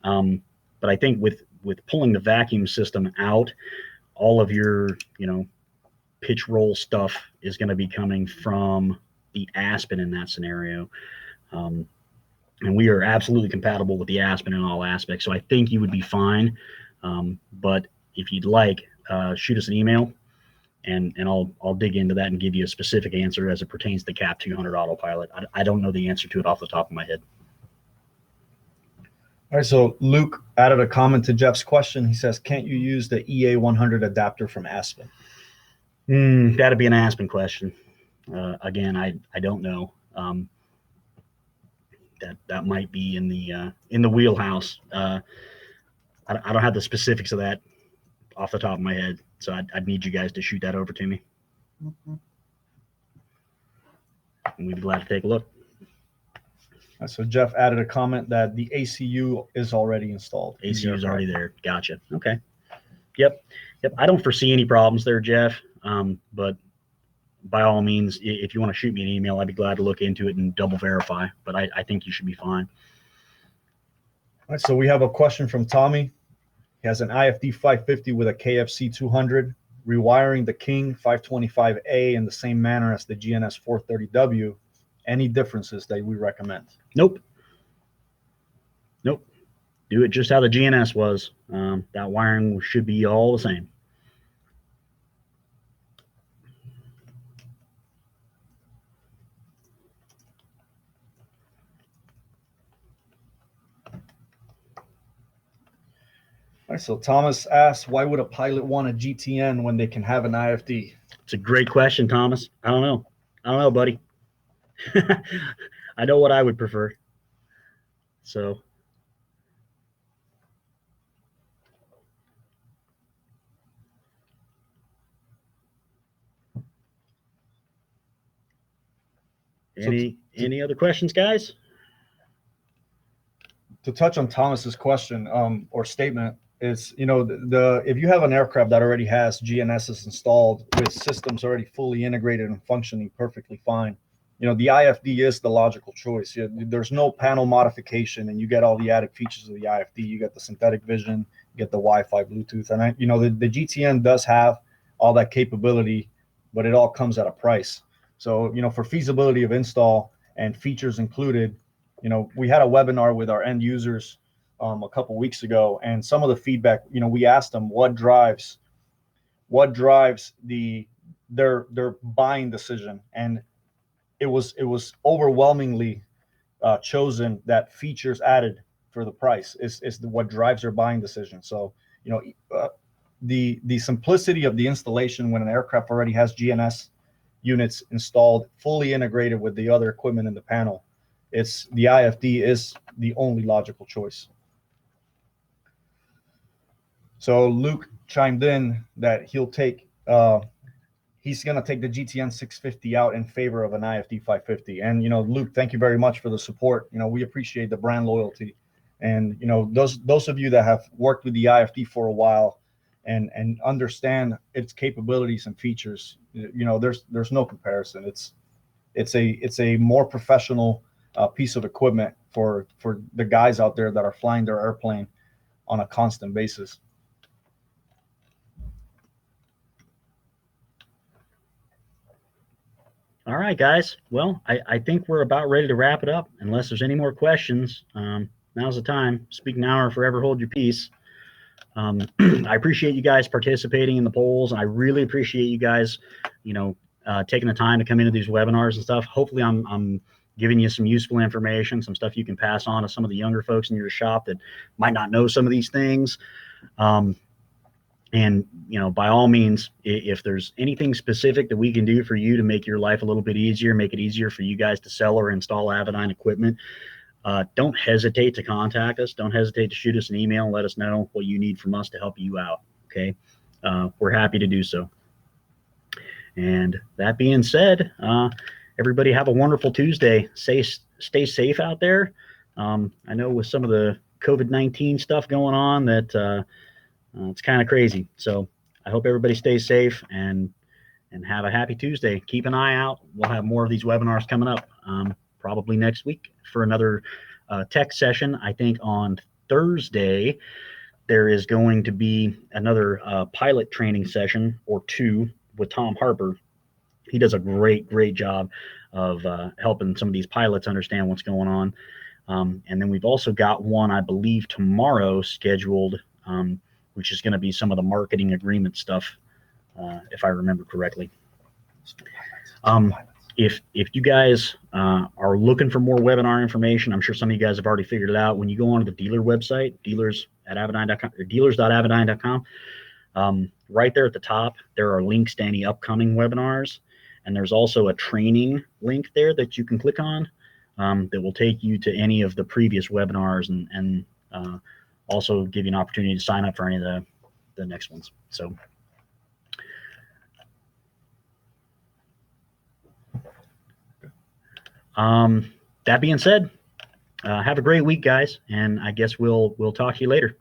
But I think with pulling the vacuum system out, all of your pitch roll stuff is going to be coming from the Aspen in that scenario. And we are absolutely compatible with the Aspen in all aspects. So I think you would be fine. But if you'd like, shoot us an email and I'll dig into that and give you a specific answer as it pertains to the CAP 200 Autopilot. I don't know the answer to it off the top of my head. All right, so Luke added a comment to Jeff's question. He says, can't you use the EA100 adapter from Aspen? That'd be an Aspen question. Again, I don't know. That might be in the wheelhouse. I don't have the specifics of that off the top of my head, so I'd need you guys to shoot that over to me. And we'd be glad to take a look. So Jeff added a comment that the ACU is already installed. ACU is already there. Gotcha. Okay. Yep. I don't foresee any problems there, Jeff. But by all means, if you want to shoot me an email, I'd be glad to look into it and double verify. But I think you should be fine. All right. So we have a question from Tommy. He has an IFD 550 with a KFC 200, rewiring the King 525A in the same manner as the GNS 430W. Any differences that we recommend? Nope. Nope. Do it just how the GNS was. That wiring should be all the same. All right, so Thomas asks, why would a pilot want a GTN when they can have an IFD? It's a great question, Thomas. I don't know, buddy. I know what I would prefer. So any other questions, guys? To touch on Thomas's question or statement is, the if you have an aircraft that already has GNSs installed with systems already fully integrated and functioning perfectly fine, the IFD is the logical choice. There's no panel modification, and you get all the added features of the IFD. You get the synthetic vision, you get the Wi-Fi, Bluetooth, and the GTN does have all that capability, but it all comes at a price. So for feasibility of install and features included, we had a webinar with our end users a couple weeks ago, and some of the feedback, we asked them what drives their buying decision, and it was overwhelmingly chosen that features added for the price is what drives their buying decision. So the simplicity of the installation when an aircraft already has GNS units installed, fully integrated with the other equipment in the panel, the IFD is the only logical choice. So Luke chimed in that he's going to take the GTN 650 out in favor of an IFD 550. And, Luke, thank you very much for the support. We appreciate the brand loyalty. And, those of you that have worked with the IFD for a while and understand its capabilities and features, there's no comparison. It's a more professional piece of equipment for the guys out there that are flying their airplane on a constant basis. All right, guys. Well, I think we're about ready to wrap it up. Unless there's any more questions, now's the time. Speak now or forever hold your peace. I appreciate you guys participating in the polls. I really appreciate you guys, taking the time to come into these webinars and stuff. Hopefully I'm giving you some useful information, some stuff you can pass on to some of the younger folks in your shop that might not know some of these things. And, by all means, if there's anything specific that we can do for you to make your life a little bit easier, make it easier for you guys to sell or install Avidyne equipment, don't hesitate to contact us. Don't hesitate to shoot us an email and let us know what you need from us to help you out. Okay. We're happy to do so. And that being said, everybody have a wonderful Tuesday. Stay safe out there. I know with some of the COVID-19 stuff going on that it's kind of crazy. So I hope everybody stays safe and have a happy Tuesday. Keep an eye out. We'll have more of these webinars coming up probably next week for another tech session. I think on Thursday, there is going to be another pilot training session or two with Tom Harper. He does a great job of helping some of these pilots understand what's going on. And then we've also got one, I believe, tomorrow scheduled, which is going to be some of the marketing agreement stuff, if I remember correctly. If you guys are looking for more webinar information, I'm sure some of you guys have already figured it out. When you go onto the dealer website, dealers.avidyne.com, or dealers.avidyne.com, right there at the top, there are links to any upcoming webinars. And there's also a training link there that you can click on that will take you to any of the previous webinars and also give you an opportunity to sign up for any of the next ones. So that being said, have a great week, guys, and I guess we'll talk to you later.